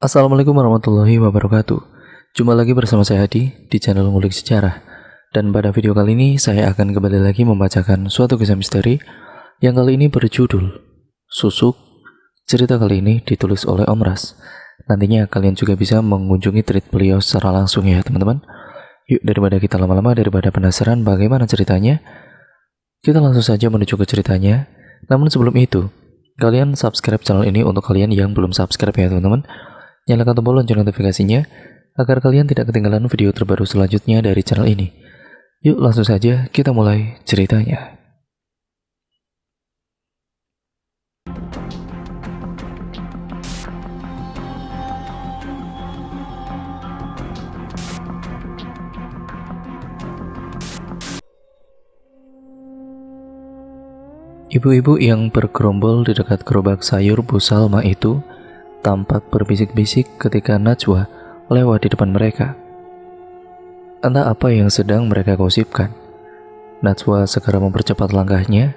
Assalamualaikum warahmatullahi wabarakatuh. Jumpa lagi bersama saya Hadi di channel Ngulik Sejarah. Dan pada video kali ini saya akan kembali lagi membacakan suatu kisah misteri yang kali ini berjudul Susuk. Cerita kali ini ditulis oleh Om Ras. Nantinya kalian juga bisa mengunjungi tweet beliau secara langsung ya teman-teman. Yuk, daripada kita lama-lama, daripada penasaran bagaimana ceritanya, kita langsung saja menuju ke ceritanya. Namun sebelum itu, kalian subscribe channel ini untuk kalian yang belum subscribe ya teman-teman. Nyalakan tombol lonceng notifikasinya agar kalian tidak ketinggalan video terbaru selanjutnya dari channel ini. Yuk langsung saja kita mulai ceritanya. Ibu-ibu yang bergerombol di dekat gerobak sayur Bu Salma itu tampak berbisik-bisik ketika Najwa lewat di depan mereka. Entah apa yang sedang mereka gosipkan. Najwa segera mempercepat langkahnya.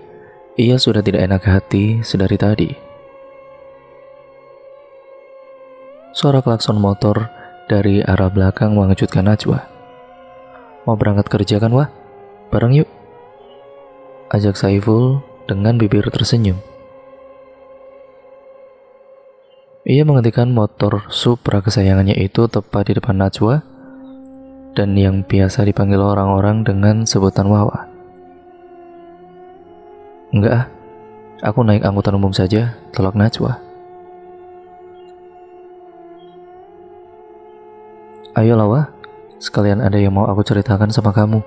Ia sudah tidak enak hati sedari tadi. Suara klakson motor dari arah belakang mengejutkan Najwa. "Mau berangkat kerja kan, Wah? Bareng yuk," ajak Saiful dengan bibir tersenyum. Ia menghentikan motor Supra kesayangannya itu tepat di depan Najwa dan yang biasa dipanggil orang-orang dengan sebutan Wawa. "Enggak, aku naik angkutan umum saja," tolak Najwa. "Ayolah Wah, sekalian ada yang mau aku ceritakan sama kamu."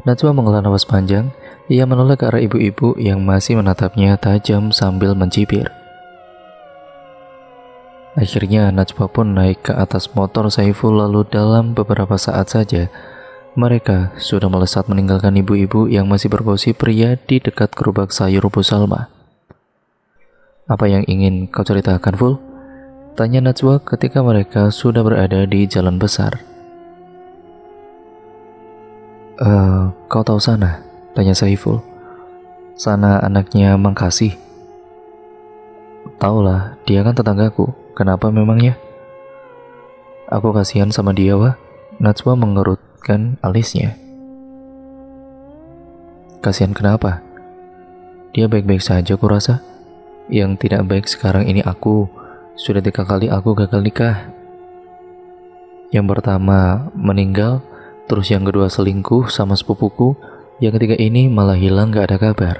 Najwa menghela napas panjang. Ia menoleh ke arah ibu-ibu yang masih menatapnya tajam sambil mencibir. Akhirnya Najwa pun naik ke atas motor Saiful, lalu dalam beberapa saat saja mereka sudah melesat meninggalkan ibu-ibu yang masih bergosip pria di dekat gerobak sayur Bu Salma. "Apa yang ingin kau ceritakan, Ful?" tanya Najwa ketika mereka sudah berada di jalan besar. Kau tahu Sana?" tanya Saiful. "Sana anaknya Mang Kasih?" "Taulah, dia kan tetanggaku. Kenapa memangnya?" "Aku kasihan sama dia, Wah." Najwa mengerutkan alisnya. "Kasihan kenapa? Dia baik-baik saja kurasa. Yang tidak baik sekarang ini aku. Sudah 3 kali aku gagal nikah. Yang pertama meninggal, terus yang kedua selingkuh sama sepupuku, yang ketiga ini malah hilang gak ada kabar."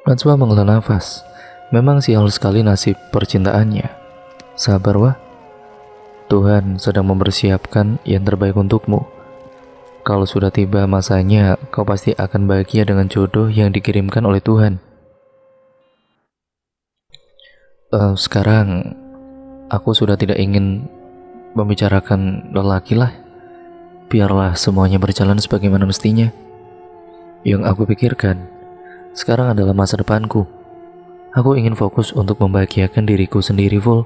Najwa menghela nafas. Memang sial sekali nasib percintaannya. Sabar Wah, Tuhan sedang mempersiapkan yang terbaik untukmu. Kalau sudah tiba masanya, kau pasti akan bahagia dengan jodoh yang dikirimkan oleh Tuhan. Sekarang aku sudah tidak ingin membicarakan lelaki lah. Biarlah semuanya berjalan sebagaimana mestinya. Yang aku pikirkan sekarang adalah masa depanku. Aku ingin fokus untuk membahagiakan diriku sendiri, Ful.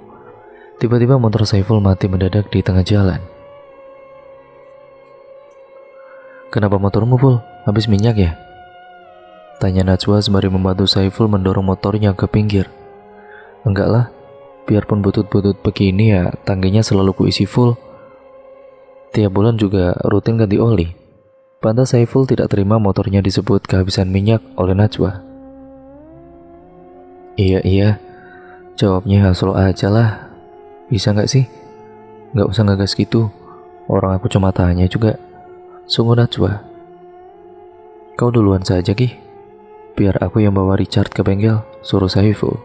Tiba-tiba motor Saiful mati mendadak di tengah jalan. "Kenapa motormu, Ful? Habis minyak ya?" tanya Najwa sembari membantu Saiful mendorong motornya ke pinggir. "Enggak lah, biarpun butut-butut begini ya, tangkinya selalu kuisi full. Tiap bulan juga rutin ganti oli." Bantah Saiful tidak terima motornya disebut kehabisan minyak oleh Najwa. Iya, jawabnya slow aja lah. Bisa gak sih? Gak usah ngegas gitu. Orang aku cuma tanya juga. Sungguh Najwa. "Kau duluan saja Ki. Biar aku yang bawa Richard ke bengkel," suruh Saiful.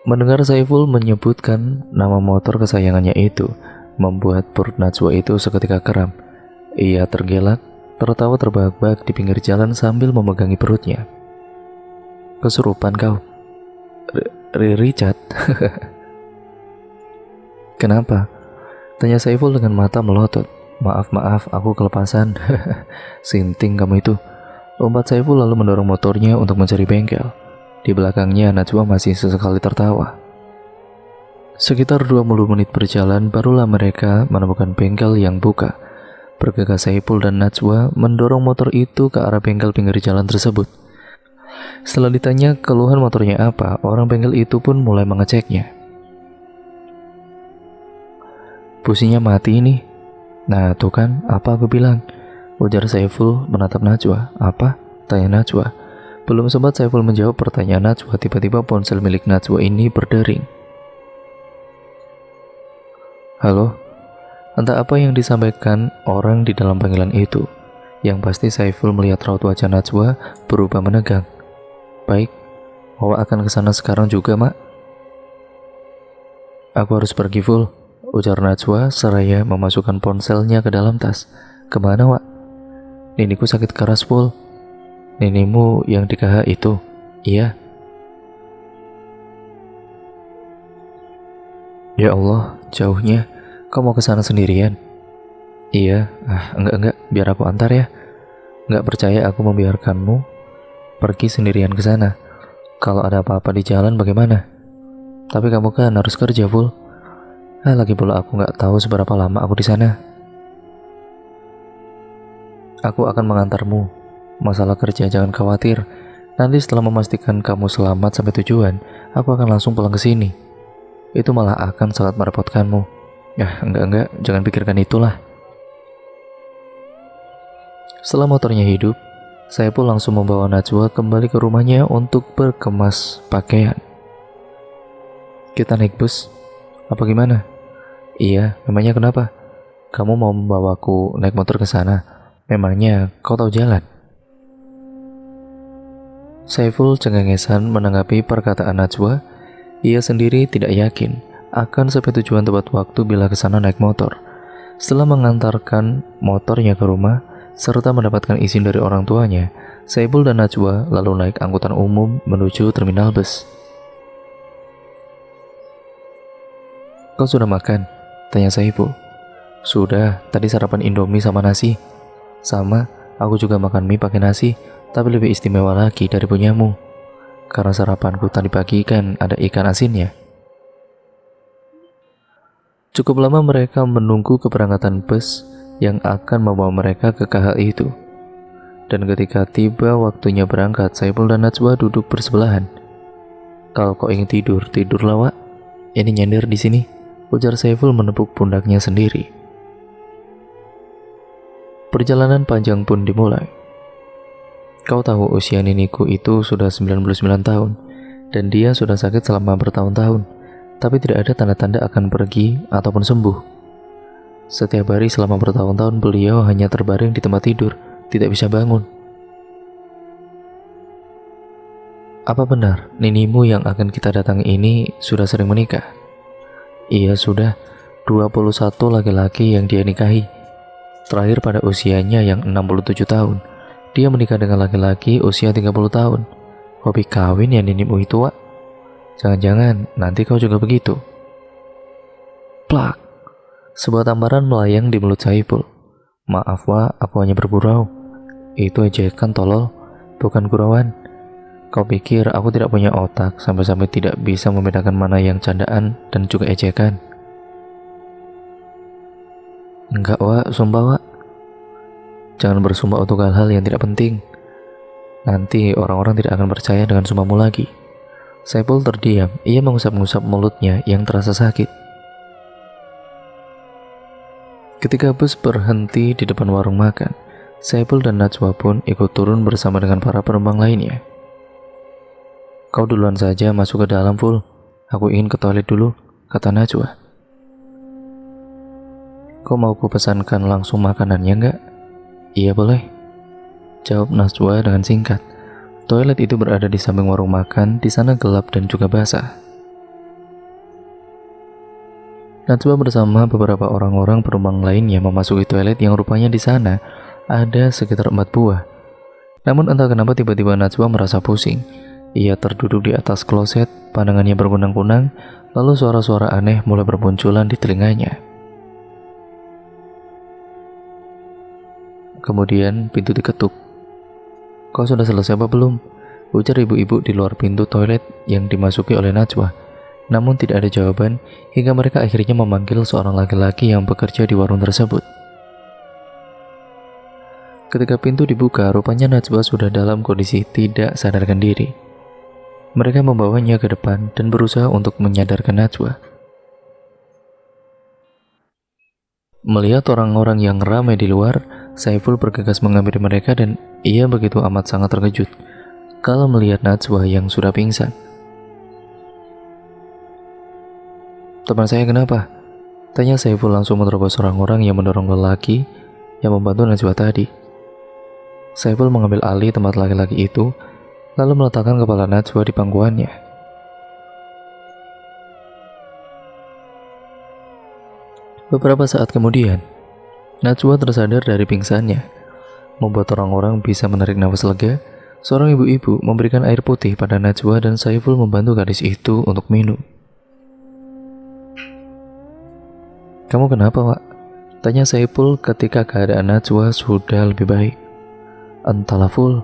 Mendengar Saiful menyebutkan nama motor kesayangannya itu, membuat perut Najwa itu seketika kram. Ia tergelak, tertawa terbahak-bahak di pinggir jalan sambil memegangi perutnya. "Kesurupan kau, Richard?" "Kenapa?" tanya Saiful dengan mata melotot. Maaf, aku kelepasan." "Sinting kamu itu," lompat Saiful lalu mendorong motornya untuk mencari bengkel. Di belakangnya Najwa masih sesekali tertawa. Sekitar 20 menit berjalan barulah mereka menemukan bengkel yang buka. Bergegas Saiful dan Najwa mendorong motor itu ke arah bengkel pinggir jalan tersebut. Setelah ditanya keluhan motornya apa, orang bengkel itu pun mulai mengeceknya. Businya mati ini. Nah tuh kan, apa aku bilang? Ujar Saiful menatap Najwa. Apa? Tanya Najwa. Belum sempat Saiful menjawab pertanyaan Najwa, tiba-tiba ponsel milik Najwa ini berdering. Halo? Entah apa yang disampaikan orang di dalam panggilan itu. Yang pasti Saiful melihat raut wajah Najwa berubah menegang. Baik, Wawa akan kesana sekarang juga, Mak. Aku harus pergi, Ful, ujar Najwa seraya memasukkan ponselnya ke dalam tas. Kemana, Wak? Niniku sakit keras, Ful. Ninimu yang di KH itu? Iya. Ya Allah, jauhnya. Kau mau kesana sendirian? Iya. Enggak, biar aku antar ya. Enggak percaya aku membiarkanmu pergi sendirian ke sana. Kalau ada apa-apa di jalan bagaimana? Tapi kamu kan harus kerja, Ful. Lagi pula aku nggak tahu seberapa lama aku di sana. Aku akan mengantarmu. Masalah kerja jangan khawatir. Nanti setelah memastikan kamu selamat sampai tujuan, aku akan langsung pulang ke sini. Itu malah akan sangat merepotkanmu. Enggak, jangan pikirkan itulah. Setelah motornya hidup, saya pun langsung membawa Najwa kembali ke rumahnya untuk berkemas pakaian. Kita naik bus? Apa gimana? Iya, memangnya kenapa? Kamu mau membawaku naik motor ke sana? Memangnya kau tahu jalan? Saiful cengengesan menanggapi perkataan Najwa. Ia sendiri tidak yakin akan sampai tujuan tepat waktu bila ke sana naik motor. Setelah mengantarkan motornya ke rumah serta mendapatkan izin dari orang tuanya, Saiful dan Najwa lalu naik angkutan umum menuju terminal bus. Kau sudah makan? Tanya Saiful. Sudah, tadi sarapan Indomie sama nasi. Sama, aku juga makan mie pakai nasi, tapi lebih istimewa lagi dari punyamu. Karena sarapanku tadi pagi kan ada ikan asinnya. Cukup lama mereka menunggu keberangkatan bus yang akan membawa mereka ke KH itu. Dan ketika tiba waktunya berangkat, Saiful dan Najwa duduk bersebelahan. Kalau kau ingin tidur, tidurlah, Wak. Ini nyender di sini, ujar Saiful menepuk pundaknya sendiri. Perjalanan panjang pun dimulai. Kau tahu usia niniku itu sudah 99 tahun, dan dia sudah sakit selama bertahun-tahun, tapi tidak ada tanda-tanda akan pergi ataupun sembuh. Setiap hari selama bertahun-tahun beliau hanya terbaring di tempat tidur, tidak bisa bangun. Apa benar ninimu yang akan kita datangi ini sudah sering menikah? Iya sudah, 21 laki-laki yang dia nikahi. Terakhir pada usianya yang 67 tahun, dia menikah dengan laki-laki usia 30 tahun. Hobi kawin ya ninimu itu, Wak? Jangan-jangan nanti kau juga begitu. Plak! Sebuah tamparan melayang di mulut Saiful. Maaf, Wak, aku hanya bergurau. Itu ejekan tolol, bukan gurauan. Kau pikir aku tidak punya otak sampai-sampai tidak bisa membedakan mana yang candaan dan juga ejekan? Enggak, Wak, sumpah, Wak. Jangan bersumpah untuk hal-hal yang tidak penting. Nanti orang-orang tidak akan percaya dengan sumpahmu lagi. Saiful terdiam, ia mengusap-ngusap mulutnya yang terasa sakit. Ketika bus berhenti di depan warung makan, Saiful dan Najwa pun ikut turun bersama dengan para penumpang lainnya. Kau duluan saja masuk ke dalam, Ful. Aku ingin ke toilet dulu, kata Najwa. Kau mau ku pesankan langsung makanannya enggak? Iya boleh, jawab Najwa dengan singkat. Toilet itu berada di samping warung makan, di sana gelap dan juga basah. Najwa bersama beberapa orang-orang penumpang lainnya memasuki toilet yang rupanya di sana ada sekitar 4 buah. Namun entah kenapa tiba-tiba Najwa merasa pusing. Ia terduduk di atas kloset, pandangannya berkunang-kunang, lalu suara-suara aneh mulai bermunculan di telinganya. Kemudian pintu diketuk. Kau sudah selesai apa belum? Ujar ibu-ibu di luar pintu toilet yang dimasuki oleh Najwa. Namun tidak ada jawaban hingga mereka akhirnya memanggil seorang laki-laki yang bekerja di warung tersebut. Ketika pintu dibuka, rupanya Najwa sudah dalam kondisi tidak sadarkan diri. Mereka membawanya ke depan dan berusaha untuk menyadarkan Najwa. Melihat orang-orang yang ramai di luar, Saiful bergegas menghampiri mereka dan ia begitu amat sangat terkejut kalau melihat Najwa yang sudah pingsan. "Teman saya kenapa?" tanya Saiful langsung menerobos orang-orang yang mendorong lelaki yang membantu Najwa tadi. Saiful mengambil alih tempat laki-laki itu, lalu meletakkan kepala Najwa di pangkuannya. Beberapa saat kemudian, Najwa tersadar dari pingsannya. Membuat orang-orang bisa menarik nafas lega, seorang ibu-ibu memberikan air putih pada Najwa dan Saiful membantu gadis itu untuk minum. "Kamu kenapa, Wak?" tanya Saiful ketika keadaan Najwa sudah lebih baik. "Entahlah, Ful.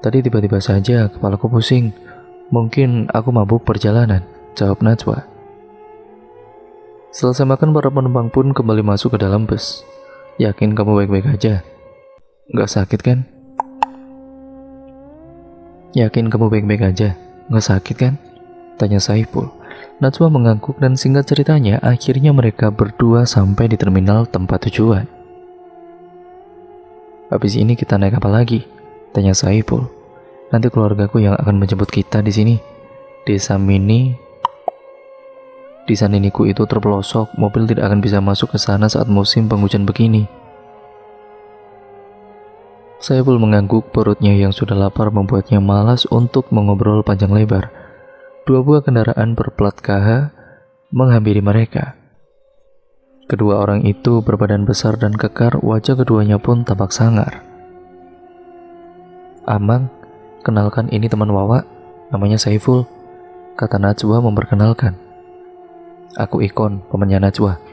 Tadi tiba-tiba saja kepalaku pusing. Mungkin aku mabuk perjalanan," jawab Najwa. Selesai makan, para penumpang pun kembali masuk ke dalam bus. "Yakin kamu baik-baik aja? Nggak sakit kan?" "Yakin kamu baik-baik aja? Nggak sakit kan?" tanya Saiful. Najwa mengangguk dan singkat ceritanya akhirnya mereka berdua sampai di terminal tempat tujuan. "Habis ini kita naik apa lagi?" tanya Saiful. "Nanti keluargaku yang akan menjemput kita di sini. Desa Niniku itu terpelosok, mobil tidak akan bisa masuk ke sana saat musim penghujan begini." Saiful mengangguk, perutnya yang sudah lapar membuatnya malas untuk mengobrol panjang lebar. Dua buah kendaraan berplat KH menghampiri mereka. Kedua orang itu berbadan besar dan kekar, wajah keduanya pun tampak sangar. "Amang, kenalkan ini teman Wawa, namanya Saiful," kata Najwa memperkenalkan. "Aku Ikon, temannya Najwa,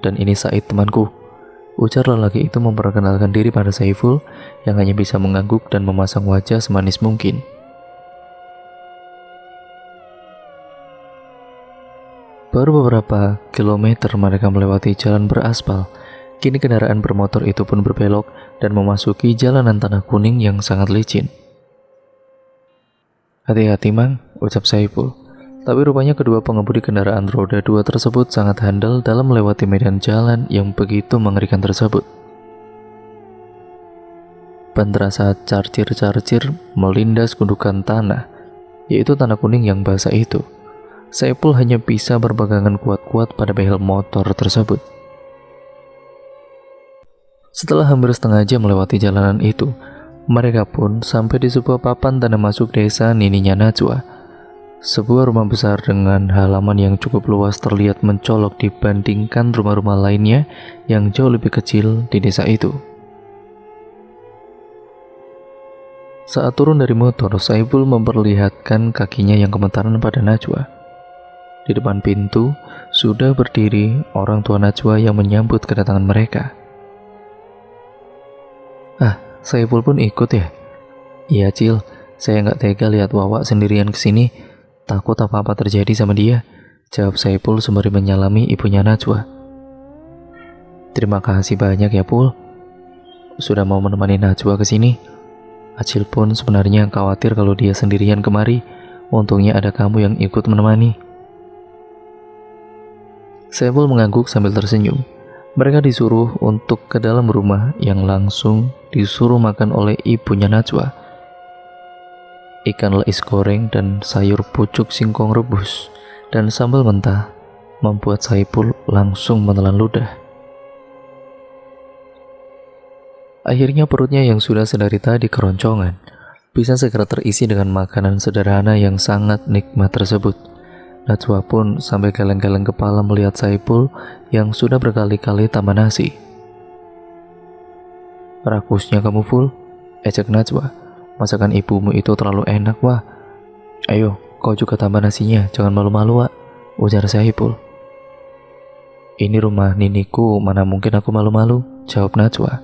dan ini Said temanku," ujar lelaki itu memperkenalkan diri pada Saiful yang hanya bisa mengangguk dan memasang wajah semanis mungkin. Baru beberapa kilometer mereka melewati jalan beraspal. Kini kendaraan bermotor itu pun berbelok dan memasuki jalanan tanah kuning yang sangat licin. "Hati-hati, Mang," ucap Saiful. Tapi rupanya kedua pengemudi kendaraan roda 2 tersebut sangat handal dalam melewati medan jalan yang begitu mengerikan tersebut. Ban terasa carcir-carcir melindas gundukan tanah, yaitu tanah kuning yang basah itu. Saiful hanya bisa berpegangan kuat-kuat pada behel motor tersebut. Setelah hampir setengah jam melewati jalanan itu, mereka pun sampai di sebuah papan tanda masuk desa Nininya Najwa. Sebuah rumah besar dengan halaman yang cukup luas terlihat mencolok dibandingkan rumah-rumah lainnya yang jauh lebih kecil di desa itu. Saat turun dari motor, Saiful memperlihatkan kakinya yang gemetaran pada Najwa. Di depan pintu sudah berdiri orang tua Najwa yang menyambut kedatangan mereka. "Ah, Saiful pun ikut ya?" "Iya, Cil. Saya nggak tega lihat Wawa sendirian kesini. Takut apa-apa terjadi sama dia," jawab Saiful sembari menyalami ibunya Najwa. "Terima kasih banyak ya, Pul. Sudah mau menemani Najwa kesini. Acil pun sebenarnya khawatir kalau dia sendirian kemari. Untungnya ada kamu yang ikut menemani." Saiful mengangguk sambil tersenyum. Mereka disuruh untuk ke dalam rumah yang langsung disuruh makan oleh ibunya Najwa. Ikan leis goreng dan sayur pucuk singkong rebus dan sambal mentah membuat Saiful langsung menelan ludah. Akhirnya perutnya yang sudah sedari tadi keroncongan bisa segera terisi dengan makanan sederhana yang sangat nikmat tersebut. Najwa pun sampai geleng-geleng kepala melihat Saiful yang sudah berkali-kali tambah nasi. "Rakusnya kamu, Ful," ejek Najwa. "Masakan ibumu itu terlalu enak, wah. Ayo, kau juga tambah nasinya, jangan malu-malu, Wak," ujar Saiful. "Ini rumah niniku, mana mungkin aku malu-malu," jawab Najwa.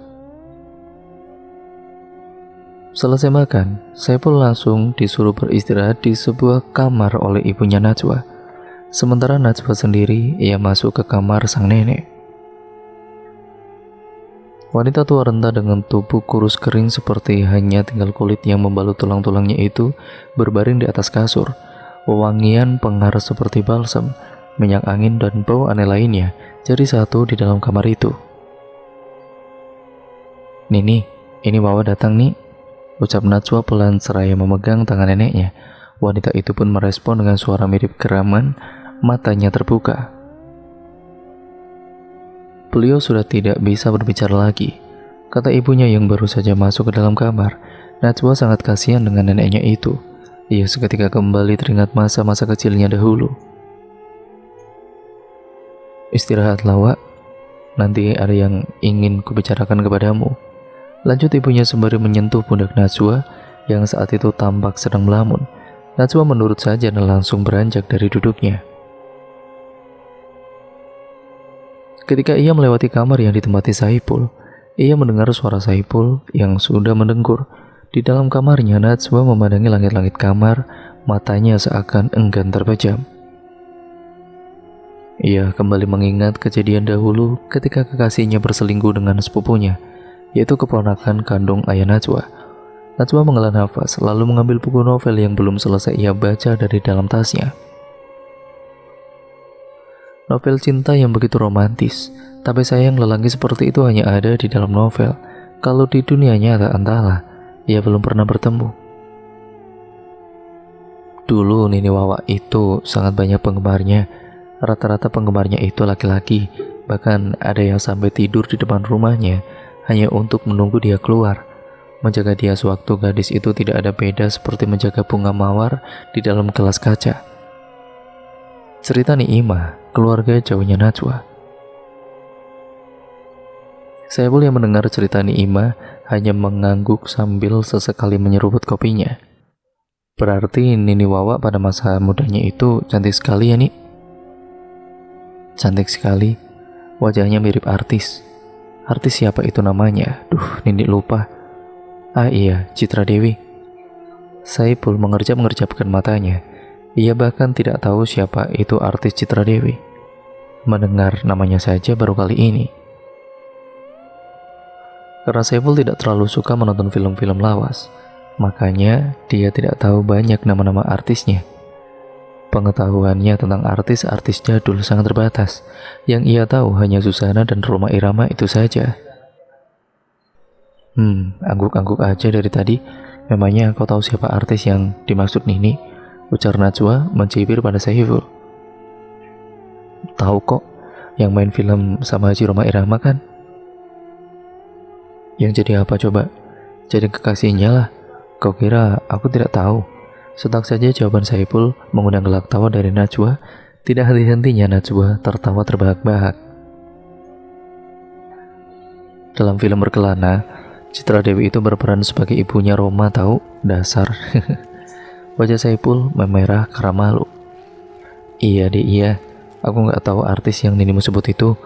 Selesai makan, Saiful langsung disuruh beristirahat di sebuah kamar oleh ibunya Najwa. Sementara Najwa sendiri, ia masuk ke kamar sang nenek. Wanita tua renta dengan tubuh kurus kering seperti hanya tinggal kulit yang membalut tulang-tulangnya itu berbaring di atas kasur. Wewangian pengaruh seperti balsam, minyak angin, dan bau aneh lainnya jadi satu di dalam kamar itu. "Nini, ini Wawa datang nih," ucap Najwa pelan seraya memegang tangan neneknya. Wanita itu pun merespon dengan suara mirip geraman, matanya terbuka. Beliau sudah tidak bisa berbicara lagi, kata ibunya yang baru saja masuk ke dalam kamar. Najwa sangat kasihan dengan neneknya itu. Ia seketika kembali teringat masa-masa kecilnya dahulu. "Istirahatlah, Wak. Nanti ada yang ingin kubicarakan kepadamu," lanjut ibunya sembari menyentuh pundak Najwa yang saat itu tampak sedang melamun. Najwa menurut saja dan langsung beranjak dari duduknya. Ketika ia melewati kamar yang ditempati Saipul, ia mendengar suara Saipul yang sudah mendengkur. Di dalam kamarnya, Najwa memandangi langit-langit kamar, matanya seakan enggan terpejam. Ia kembali mengingat kejadian dahulu ketika kekasihnya berselingkuh dengan sepupunya, yaitu keponakan kandung ayah Najwa. Najwa menghela nafas, lalu mengambil buku novel yang belum selesai ia baca dari dalam tasnya. Novel cinta yang begitu romantis, tapi sayang lelaki seperti itu hanya ada di dalam novel. Kalau di dunia nyata entahlah, ia belum pernah bertemu. Dulu Nini Wawa itu sangat banyak penggemarnya. Rata-rata penggemarnya itu laki-laki, bahkan ada yang sampai tidur di depan rumahnya hanya untuk menunggu dia keluar. Menjaga dia sewaktu gadis itu tidak ada beda seperti menjaga bunga mawar di dalam gelas kaca. Cerita Niimah, keluarga jauhnya Najwa. Saipul yang mendengar cerita Niimah hanya mengangguk sambil sesekali menyeruput kopinya. "Berarti Nini Wawa pada masa mudanya itu cantik sekali ya, Nik?" "Cantik sekali, wajahnya mirip artis." "Artis siapa itu namanya? Duh, Nini lupa." "Ah iya, Citra Dewi." Saipul mengerjap-ngerjapkan matanya. Ia bahkan tidak tahu siapa itu artis Citra Dewi. Mendengar namanya saja baru kali ini. Karena Saipul tidak terlalu suka menonton film-film lawas, makanya dia tidak tahu banyak nama-nama artisnya. Pengetahuannya tentang artis-artis jadul sangat terbatas. Yang ia tahu hanya Susana dan Rhoma Irama itu saja. Angguk-angguk aja dari tadi. Memangnya kau tahu siapa artis yang dimaksud Nini?" ujar Najwa mencibir pada Saiful. "Tahu kok, yang main film sama Haji Rhoma Irama kan?" "Yang jadi apa coba?" "Jadi kekasihnya lah. Kau kira aku tidak tahu?" Sontak saja jawaban Saiful mengundang gelak tawa dari Najwa. Tidak henti-hentinya Najwa tertawa terbahak-bahak. Dalam film Berkelana, Citra Dewi itu berperan sebagai ibunya Rhoma, tahu? Dasar. Wajah Saipul memerah karena malu. "Iya deh, iya. Aku nggak tahu artis yang Ninimu sebut itu.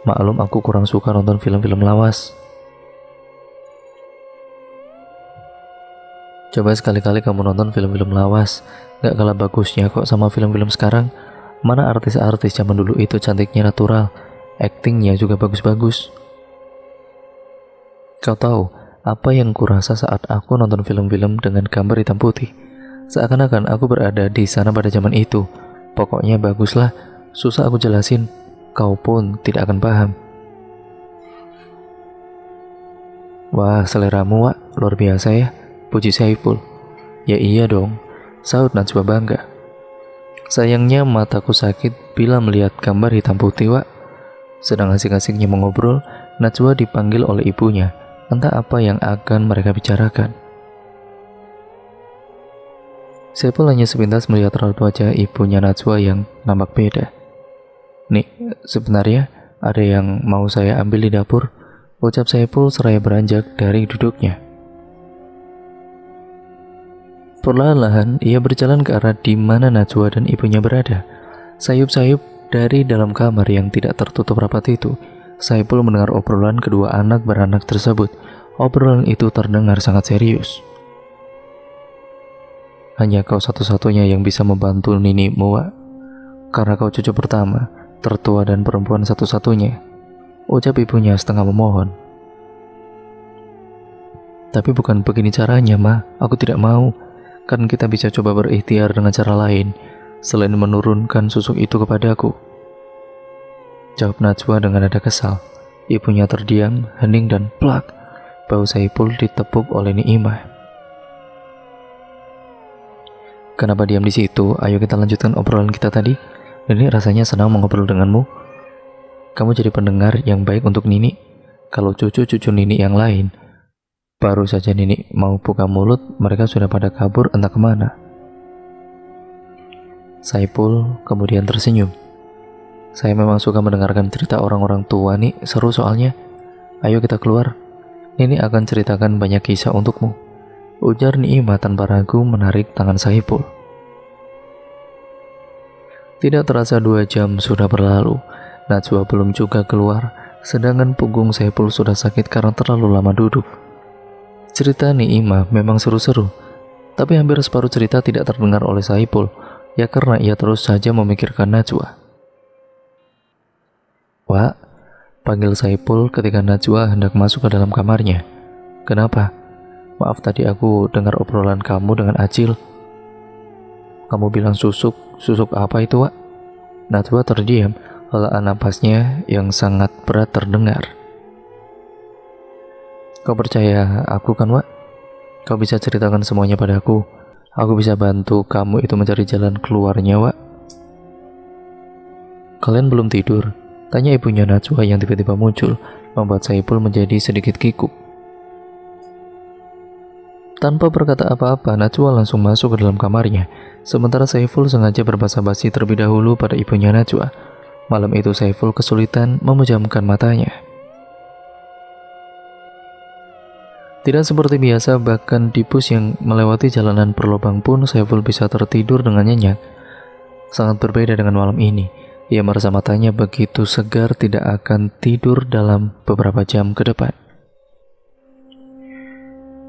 Maklum aku kurang suka nonton film-film lawas." "Coba sekali-kali kamu nonton film-film lawas. Nggak kalah bagusnya kok sama film-film sekarang. Mana artis-artis zaman dulu itu cantiknya natural. Aktingnya juga bagus-bagus." "Kau tahu apa yang kurasa saat aku nonton film-film dengan gambar hitam putih? Seakan-akan aku berada di sana pada zaman itu. Pokoknya baguslah, susah aku jelasin. Kau pun tidak akan paham." "Wah, seleramu, Wak, luar biasa ya," puji Saiful. "Ya iya dong," sahut Najwa bangga. "Sayangnya mataku sakit bila melihat gambar hitam putih, Wak." Sedang asik-asiknya mengobrol, Najwa dipanggil oleh ibunya. Entah apa yang akan mereka bicarakan. Saipul hanya sepintas melihat raut wajah ibunya Najwa yang nampak beda. "Nih, sebenarnya ada yang mau saya ambil di dapur," ucap Saipul seraya beranjak dari duduknya. Perlahan-lahan ia berjalan ke arah di mana Najwa dan ibunya berada. Sayup-sayup dari dalam kamar yang tidak tertutup rapat itu, Saipul mendengar obrolan kedua anak beranak tersebut. Obrolan itu terdengar sangat serius. "Hanya kau satu-satunya yang bisa membantu Nini Moa, karena kau cucu pertama, tertua dan perempuan satu-satunya," ucap ibunya setengah memohon. Tapi bukan begini caranya, Ma. Aku tidak mau. Kan kita bisa coba berikhtiar dengan cara lain, selain menurunkan susuk itu kepadaku. Jawab Najwa dengan nada kesal. Ibunya terdiam, hening dan plak. Bau Saipul ditepuk oleh Niimah. Kenapa diam di situ? Ayo kita lanjutkan obrolan kita tadi. Nini rasanya senang mengobrol denganmu. Kamu jadi pendengar yang baik untuk Nini. Kalau cucu-cucu Nini yang lain, baru saja Nini mau buka mulut, mereka sudah pada kabur entah kemana. Saipul kemudian tersenyum. Saya memang suka mendengarkan cerita orang-orang tua nih, seru soalnya. Ayo kita keluar. Nini akan ceritakan banyak kisah untukmu. Ujar Niimah tanpa ragu menarik tangan Saipul. Tidak terasa 2 jam sudah berlalu. Najwa belum juga keluar, sedangkan punggung Saipul sudah sakit karena terlalu lama duduk. Cerita Niimah memang seru-seru, tapi hampir separuh cerita tidak terdengar oleh Saipul, ya karena ia terus saja memikirkan Najwa. Wak, panggil Saipul ketika Najwa hendak masuk ke dalam kamarnya. Kenapa? Maaf tadi aku dengar obrolan kamu dengan Acil. Kamu bilang susuk apa itu, Wak? Najwa terdiam, helaan napasnya yang sangat berat terdengar. Kau percaya aku kan, Wak? Kau bisa ceritakan semuanya padaku. Aku bisa bantu kamu itu mencari jalan keluarnya, Wak. Kalian belum tidur? Tanya ibunya Najwa yang tiba-tiba muncul, membuat Saipul menjadi sedikit kikuk. Tanpa berkata apa-apa, Najwa langsung masuk ke dalam kamarnya. Sementara Saipul sengaja berbasa-basi terlebih dahulu pada ibunya Najwa. Malam itu Saipul kesulitan memejamkan matanya. Tidak seperti biasa, bahkan di bus yang melewati jalanan berlubang pun Saipul bisa tertidur dengan nyenyak. Sangat berbeda dengan malam ini. Ia merasa matanya begitu segar tidak akan tidur dalam beberapa jam ke depan.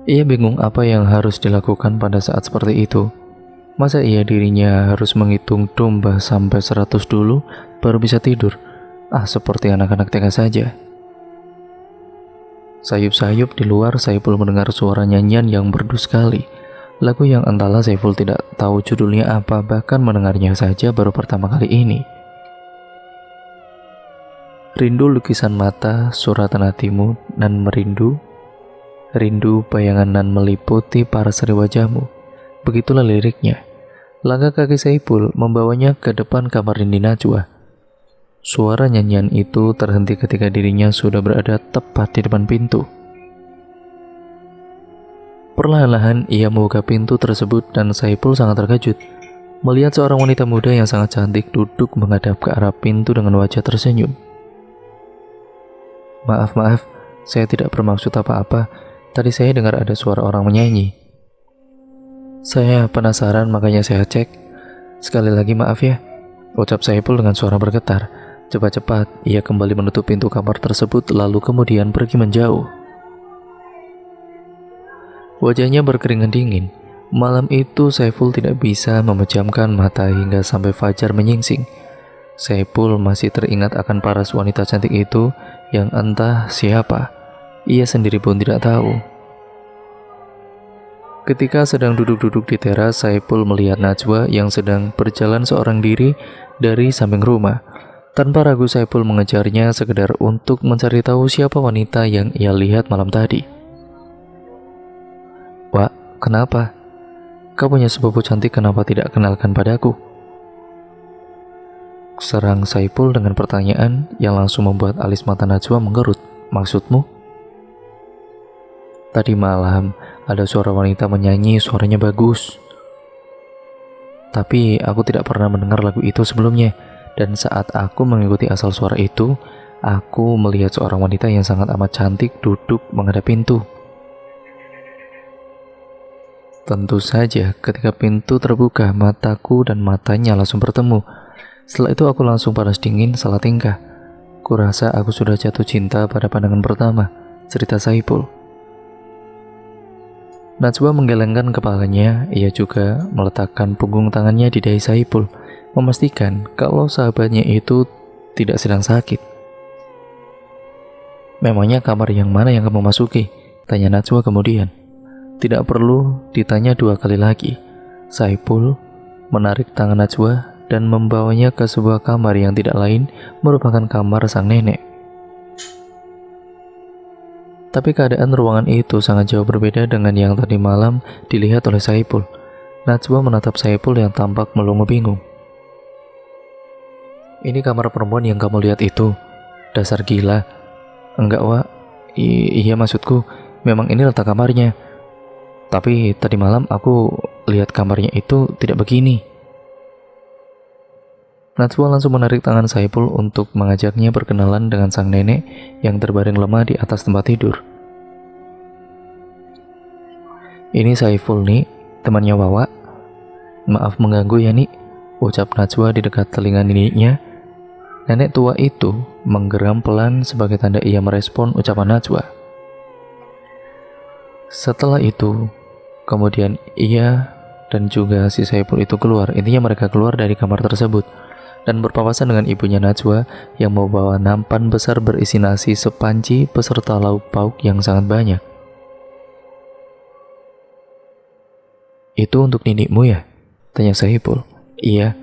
Ia bingung apa yang harus dilakukan pada saat seperti itu. Masa dirinya harus menghitung domba sampai 100 dulu baru bisa tidur? Seperti anak-anak TK saja. Sayup-sayup di luar, Saipul mendengar suara nyanyian yang merdu sekali. Lagu yang entahlah Saipul tidak tahu judulnya apa, bahkan mendengarnya saja baru pertama kali ini. Rindu lukisan mata, suratan hatimu, nan merindu. Rindu bayangan nan meliputi paras wajahmu. Begitulah liriknya. Langkah kaki Saipul membawanya ke depan kamar Nini Najwa. Suara nyanyian itu terhenti ketika dirinya sudah berada tepat di depan pintu. Perlahan-lahan ia membuka pintu tersebut dan Saipul sangat terkejut melihat seorang wanita muda yang sangat cantik duduk menghadap ke arah pintu dengan wajah tersenyum. Maaf, saya tidak bermaksud apa-apa. Tadi saya dengar ada suara orang menyanyi. Saya penasaran makanya saya cek. Sekali lagi maaf ya, ucap Saipul dengan suara bergetar. Cepat-cepat ia kembali menutup pintu kamar tersebut lalu kemudian pergi menjauh. Wajahnya berkeringat dingin. Malam itu Saipul tidak bisa memejamkan mata hingga sampai fajar menyingsing. Saipul masih teringat akan paras wanita cantik itu yang entah siapa. Ia sendiri pun tidak tahu. Ketika sedang duduk-duduk di teras, Saipul melihat Najwa yang sedang berjalan seorang diri dari samping rumah. Tanpa ragu Saipul mengejarnya sekedar untuk mencari tahu siapa wanita yang ia lihat malam tadi. Wak, kenapa? Kau punya sepupu cantik, kenapa tidak kenalkan padaku? Serang Saipul dengan pertanyaan yang langsung membuat alis mata Najwa menggerut. Maksudmu? Tadi malam ada suara wanita menyanyi, suaranya bagus. Tapi aku tidak pernah mendengar lagu itu sebelumnya. Dan saat aku mengikuti asal suara itu, aku melihat seorang wanita yang sangat amat cantik duduk menghadap pintu. Tentu saja ketika pintu terbuka, mataku dan matanya langsung bertemu. Setelah itu aku langsung panas dingin, salah tingkah. Kurasa aku sudah jatuh cinta pada pandangan pertama, cerita Saipul. Najwa menggelengkan kepalanya, ia juga meletakkan punggung tangannya di dahi Saipul, memastikan kalau sahabatnya itu tidak sedang sakit. Memangnya kamar yang mana yang kamu masuki? tanya Najwa kemudian. Tidak perlu ditanya dua kali lagi. Saipul menarik tangan Najwa dan membawanya ke sebuah kamar yang tidak lain merupakan kamar sang nenek. Tapi keadaan ruangan itu sangat jauh berbeda dengan yang tadi malam dilihat oleh Saipul. Najwa menatap Saipul yang tampak melongo bingung. Ini kamar perempuan yang kamu lihat itu? Dasar gila. Enggak, Wak. Iya maksudku, memang ini letak kamarnya. Tapi tadi malam aku lihat kamarnya itu tidak begini. Najwa langsung menarik tangan Saipul untuk mengajaknya berkenalan dengan sang nenek yang terbaring lemah di atas tempat tidur. Ini Saipul nih, temannya Wawa. Maaf mengganggu ya nih, ucap Najwa di dekat telinga neneknya. Nenek tua itu menggeram pelan sebagai tanda ia merespon ucapan Najwa. Setelah itu, kemudian ia dan juga si Saipul itu keluar. Intinya mereka keluar dari kamar tersebut dan berpapasan dengan ibunya Najwa yang membawa nampan besar berisi nasi sepanci beserta lauk pauk yang sangat banyak. Itu untuk nenekmu ya? Tanya Saipul. Iya,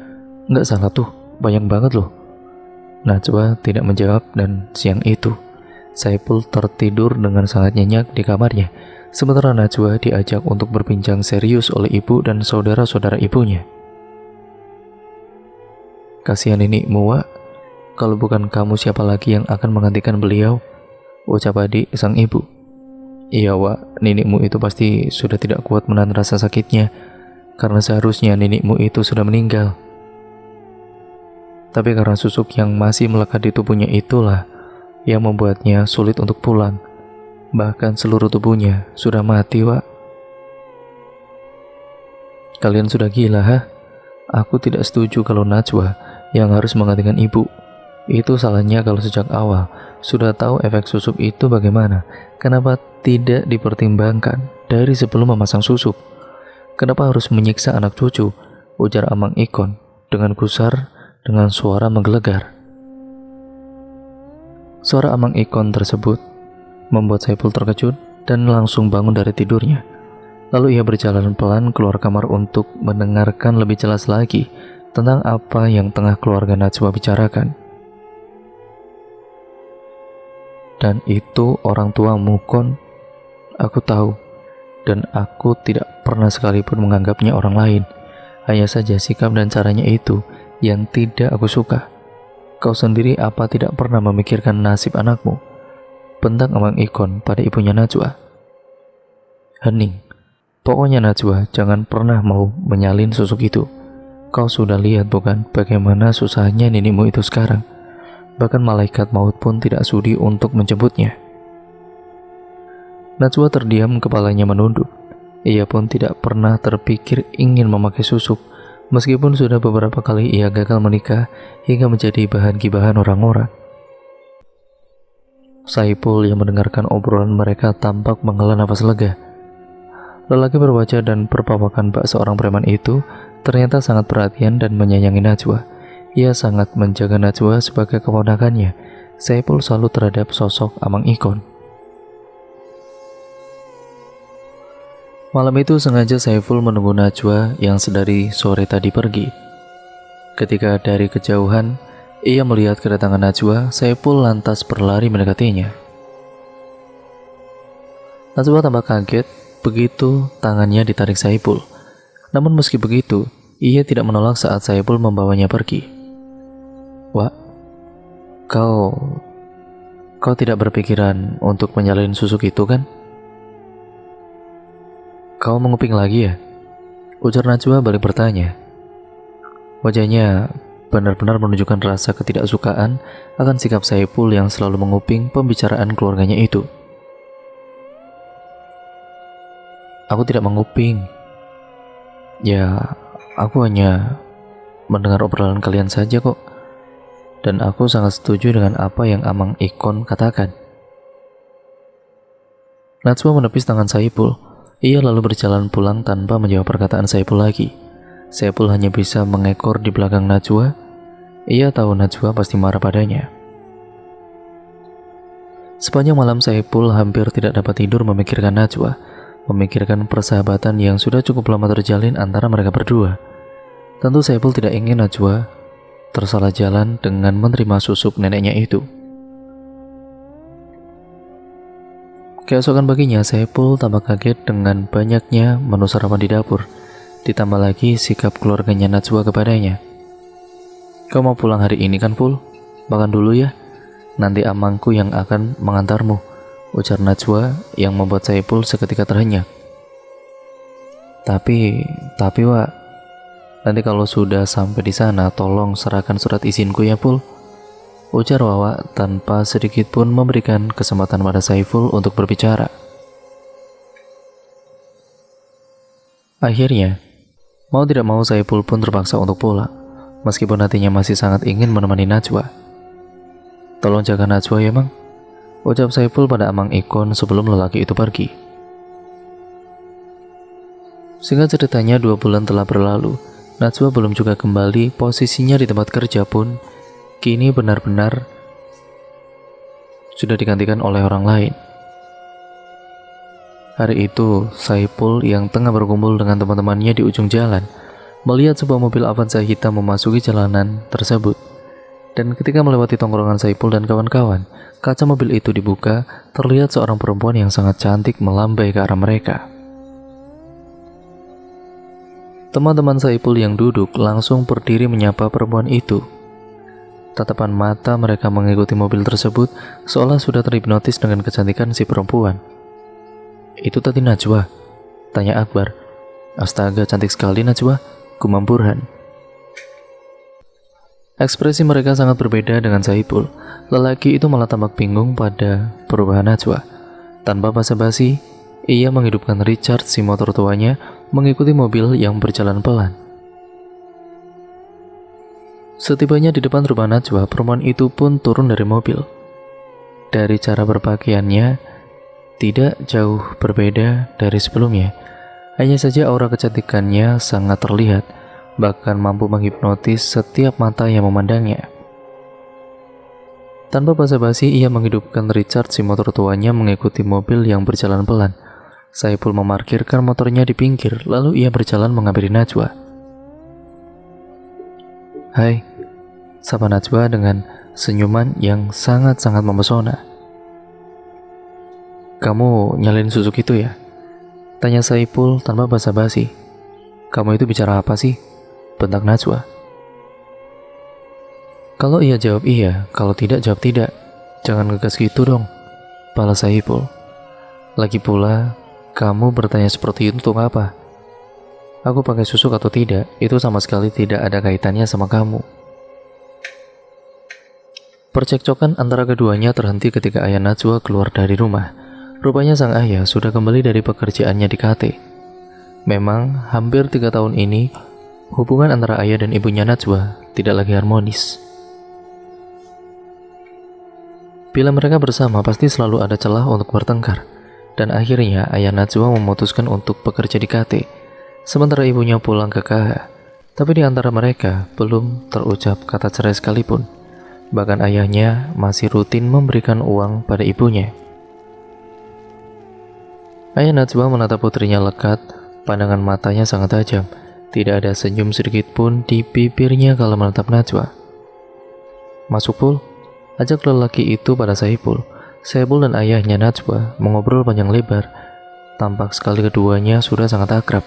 nggak salah tuh, banyak banget loh. Najwa tidak menjawab dan siang itu Saipul tertidur dengan sangat nyenyak di kamarnya, sementara Najwa diajak untuk berbincang serius oleh ibu dan saudara-saudara ibunya. Kasihan nenekmu, Wak. Kalau bukan kamu siapa lagi yang akan menggantikan beliau? Ucap adik sang ibu. Iya, Wak, nenekmu itu pasti sudah tidak kuat menahan rasa sakitnya, karena seharusnya nenekmu itu sudah meninggal. Tapi karena susuk yang masih melekat di tubuhnya itulah yang membuatnya sulit untuk pulang. Bahkan seluruh tubuhnya sudah mati, Wak. Kalian sudah gila, ha? Aku tidak setuju kalau Najwa yang harus menggantikan ibu. Itu salahnya kalau sejak awal sudah tahu efek susuk itu bagaimana. Kenapa tidak dipertimbangkan dari sebelum memasang susuk? Kenapa harus menyiksa anak cucu? Ujar Amang Ikon dengan gusar dengan suara menggelegar. Suara Amang Ikon tersebut membuat Saipul terkejut dan langsung bangun dari tidurnya. Lalu ia berjalan pelan keluar kamar untuk mendengarkan lebih jelas lagi tentang apa yang tengah keluarga Najwa bicarakan. Dan itu orang tuamu, Kon. Aku tahu, dan aku tidak pernah sekalipun menganggapnya orang lain. Hanya saja sikap dan caranya itu yang tidak aku suka. Kau sendiri apa tidak pernah memikirkan nasib anakmu? Bentak Amang Ikon pada ibunya Najwa. Hening. Pokoknya Najwa jangan pernah mau menyalin susuk itu. Kau sudah lihat bukan bagaimana susahnya nenekmu itu sekarang. Bahkan malaikat maut pun tidak sudi untuk menjemputnya. Najwa terdiam, kepalanya menunduk. Ia pun tidak pernah terpikir ingin memakai susuk. Meskipun sudah beberapa kali ia gagal menikah hingga menjadi bahan gibahan orang-orang. Saipul yang mendengarkan obrolan mereka tampak menghela nafas lega. Lelaki berwajah dan berpapakan bak seorang preman itu ternyata sangat perhatian dan menyayangi Najwa. Ia sangat menjaga Najwa sebagai keponakannya. Saipul salut terhadap sosok Amang Ikon. Malam itu sengaja Saipul menunggu Najwa yang sedari sore tadi pergi. Ketika dari kejauhan ia melihat kedatangan Najwa, Saipul lantas berlari mendekatinya. Najwa tampak kaget begitu tangannya ditarik Saipul. Namun meski begitu, ia tidak menolak saat Saipul membawanya pergi. Wak, kau tidak berpikiran untuk menyalin susuk itu kan? Kau menguping lagi ya? Ujar Najwa balik bertanya. Wajahnya benar-benar menunjukkan rasa ketidaksukaan akan sikap Saipul yang selalu menguping pembicaraan keluarganya itu. Aku tidak menguping. Ya, aku hanya mendengar obrolan kalian saja kok. Dan aku sangat setuju dengan apa yang Amang Ikon katakan. Najwa menepis tangan Saipul. Ia lalu berjalan pulang tanpa menjawab perkataan Saipul lagi. Saipul hanya bisa mengekor di belakang Najwa. Ia tahu Najwa pasti marah padanya. Sepanjang malam Saipul hampir tidak dapat tidur memikirkan Najwa, memikirkan persahabatan yang sudah cukup lama terjalin antara mereka berdua. Tentu Saipul tidak ingin Najwa tersalah jalan dengan menerima susuk neneknya itu. Keesokan paginya Saipul tampak kaget dengan banyaknya menu sarapan di dapur, ditambah lagi sikap keluarganya Najwa kepadanya. "Kau mau pulang hari ini kan, Pul? Makan dulu ya. Nanti amangku yang akan mengantarmu," ujar Najwa yang membuat Saipul seketika terhenyak. Tapi Wak, nanti kalau sudah sampai di sana tolong serahkan surat izinku ya, Pul," ujar Wawa tanpa sedikit pun memberikan kesempatan pada Saiful untuk berbicara. Akhirnya, mau tidak mau Saiful pun terpaksa untuk pulang, meskipun hatinya masih sangat ingin menemani Najwa. "Tolong jaga Najwa ya, Mang," ucap Saiful pada Amang Ikon sebelum lelaki itu pergi. Singkat ceritanya 2 bulan telah berlalu, Najwa belum juga kembali. Posisinya di tempat kerja pun kini benar-benar sudah digantikan oleh orang lain. Hari itu, Saiful yang tengah berkumpul dengan teman-temannya di ujung jalan melihat sebuah mobil Avanza hitam memasuki jalanan tersebut. Dan ketika melewati tongkrongan Saiful dan kawan-kawan, kaca mobil itu dibuka, terlihat seorang perempuan yang sangat cantik melambai ke arah mereka. Teman-teman Saiful yang duduk langsung berdiri menyapa perempuan itu. Tatapan mata mereka mengikuti mobil tersebut seolah sudah terhipnotis dengan kecantikan si perempuan. "Itu tadi Najwa?" tanya Akbar. "Astaga, cantik sekali Najwa," gumam Burhan. Ekspresi mereka sangat berbeda dengan Saiful. Lelaki itu malah tampak bingung pada perubahan Najwa. Tanpa basa-basi, ia menghidupkan Richard, si motor tuanya, mengikuti mobil yang berjalan pelan. Setibanya di depan rumah Najwa, perempuan itu pun turun dari mobil. Dari cara berpakaiannya, tidak jauh berbeda dari sebelumnya. Hanya saja aura kecantikannya sangat terlihat, bahkan mampu menghipnotis setiap mata yang memandangnya. Tanpa basa-basi, ia menghidupkan Richard, si motor tuanya, mengikuti mobil yang berjalan pelan. Saiful memarkirkan motornya di pinggir, lalu ia berjalan menghampiri Najwa. "Hai," sapa Najwa dengan senyuman yang sangat-sangat mempesona. "Kamu nyalin susuk itu ya?" tanya Saiful tanpa basa-basi. "Kamu itu bicara apa sih?" bentak Najwa. Kalau ia jawab iya, kalau tidak jawab tidak. "Jangan ngegas gitu dong," balas Saiful. "Lagi pula, kamu bertanya seperti itu untuk apa? Aku pakai susuk atau tidak, itu sama sekali tidak ada kaitannya sama kamu." Percekcokan antara keduanya terhenti ketika ayah Najwa keluar dari rumah. Rupanya sang ayah sudah kembali dari pekerjaannya di KT. Memang hampir 3 tahun ini hubungan antara ayah dan ibunya Najwa tidak lagi harmonis. Bila mereka bersama pasti selalu ada celah untuk bertengkar. Dan akhirnya ayah Najwa memutuskan untuk bekerja di KT, sementara ibunya pulang ke KH. Tapi di antara mereka belum terucap kata cerai sekalipun. Bahkan ayahnya masih rutin memberikan uang pada ibunya. Ayah Najwa menatap putrinya lekat, pandangan matanya sangat tajam. Tidak ada senyum sedikit pun di bibirnya kalau menatap Najwa. "Masuk, Pul," ajak lelaki itu pada Saiful. Saiful dan ayahnya Najwa mengobrol panjang lebar. Tampak sekali keduanya sudah sangat akrab.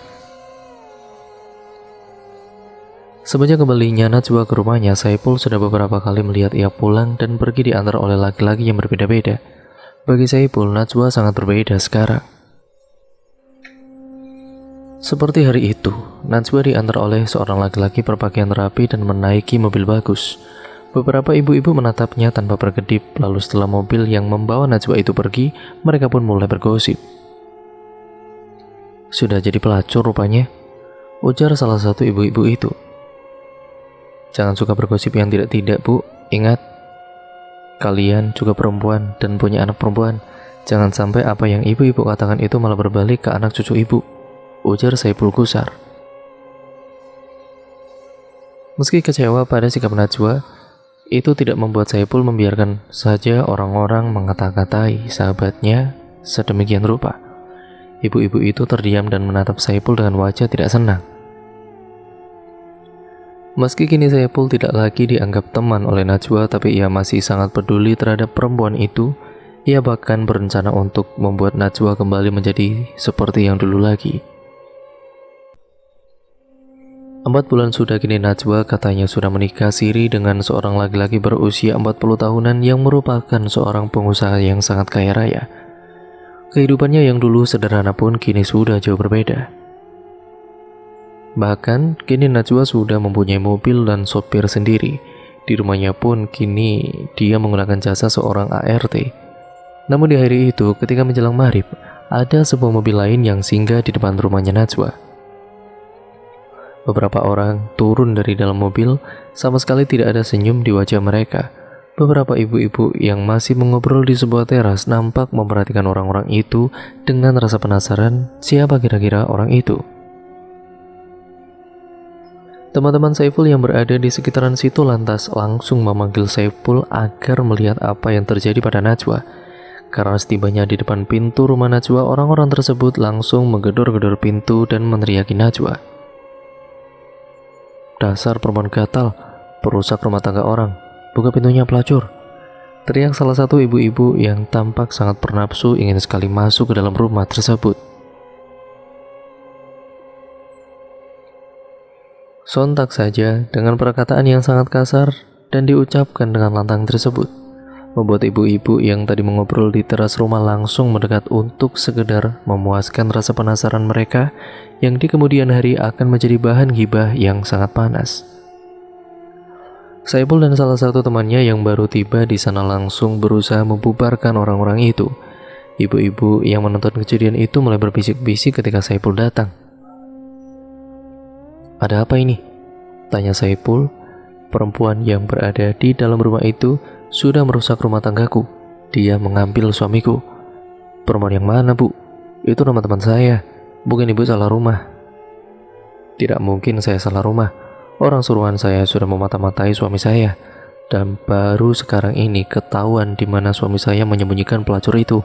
Semenjak kembalinya Najwa ke rumahnya, Saiful sudah beberapa kali melihat ia pulang dan pergi diantar oleh laki-laki yang berbeda-beda. Bagi Saiful, Najwa sangat berbeda sekarang. Seperti hari itu, Najwa diantar oleh seorang laki-laki berpakaian rapi dan menaiki mobil bagus. Beberapa ibu-ibu menatapnya tanpa berkedip, lalu setelah mobil yang membawa Najwa itu pergi, mereka pun mulai bergosip. "Sudah jadi pelacur rupanya," ujar salah satu ibu-ibu itu. "Jangan suka bergosip yang tidak-tidak, Bu. Ingat, kalian juga perempuan dan punya anak perempuan. Jangan sampai apa yang ibu-ibu katakan itu malah berbalik ke anak cucu ibu," ujar Saiful gusar. Meski kecewa pada sikap Najwa, Itu tidak membuat Saipul membiarkan saja orang-orang mengata-katai sahabatnya sedemikian rupa. Ibu-ibu itu terdiam dan menatap Saipul dengan wajah tidak senang. Meski kini Saipul tidak lagi dianggap teman oleh Najwa, tapi ia masih sangat peduli terhadap perempuan itu. Ia bahkan berencana untuk membuat Najwa kembali menjadi seperti yang dulu lagi. 4 bulan sudah kini Najwa katanya sudah menikah siri dengan seorang laki-laki berusia 40 tahunan yang merupakan seorang pengusaha yang sangat kaya raya. Kehidupannya yang dulu sederhana pun kini sudah jauh berbeda. Bahkan kini Najwa sudah mempunyai mobil dan sopir sendiri. Di rumahnya pun kini dia menggunakan jasa seorang ART. Namun di hari itu ketika menjelang maghrib, ada sebuah mobil lain yang singgah di depan rumahnya Najwa. Beberapa orang turun dari dalam mobil, sama sekali tidak ada senyum di wajah mereka. Beberapa ibu-ibu yang masih mengobrol di sebuah teras nampak memperhatikan orang-orang itu dengan rasa penasaran siapa kira-kira orang itu. Teman-teman Saipul yang berada di sekitaran situ lantas langsung memanggil Saipul agar melihat apa yang terjadi pada Najwa. Karena setibanya di depan pintu rumah Najwa, orang-orang tersebut langsung menggedor-gedor pintu dan meneriaki Najwa. "Dasar perempuan gatal, perusak rumah tangga orang, buka pintunya pelacur!" teriak salah satu ibu-ibu yang tampak sangat bernafsu ingin sekali masuk ke dalam rumah tersebut. Sontak saja dengan perkataan yang sangat kasar dan diucapkan dengan lantang tersebut, membuat ibu-ibu yang tadi mengobrol di teras rumah langsung mendekat untuk sekedar memuaskan rasa penasaran mereka yang di kemudian hari akan menjadi bahan gibah yang sangat panas. Saipul dan salah satu temannya yang baru tiba di sana langsung berusaha membubarkan orang-orang itu. Ibu-ibu yang menonton kejadian itu mulai berbisik-bisik ketika Saipul datang. "Ada apa ini?" tanya Saipul. "Perempuan yang berada di dalam rumah itu sudah merusak rumah tanggaku. Dia mengambil suamiku." "Perempuan yang mana, Bu?" "Itu nama teman saya. Mungkin Ibu salah rumah." "Tidak mungkin saya salah rumah. Orang suruhan saya sudah memata-matai suami saya. Dan baru sekarang ini ketahuan di mana suami saya menyembunyikan pelacur itu."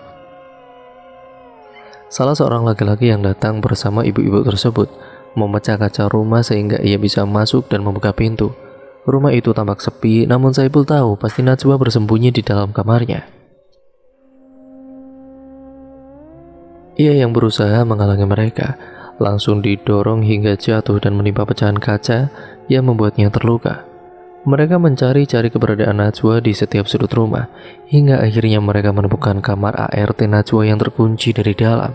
Salah seorang laki-laki yang datang bersama ibu-ibu tersebut memecah kaca rumah sehingga ia bisa masuk dan membuka pintu. Rumah itu tampak sepi, namun Saipul tahu pasti Najwa bersembunyi di dalam kamarnya. Ia yang berusaha menghalangi mereka, langsung didorong hingga jatuh dan menimpa pecahan kaca yang membuatnya terluka. Mereka mencari-cari keberadaan Najwa di setiap sudut rumah, hingga akhirnya mereka menemukan kamar ART Najwa yang terkunci dari dalam.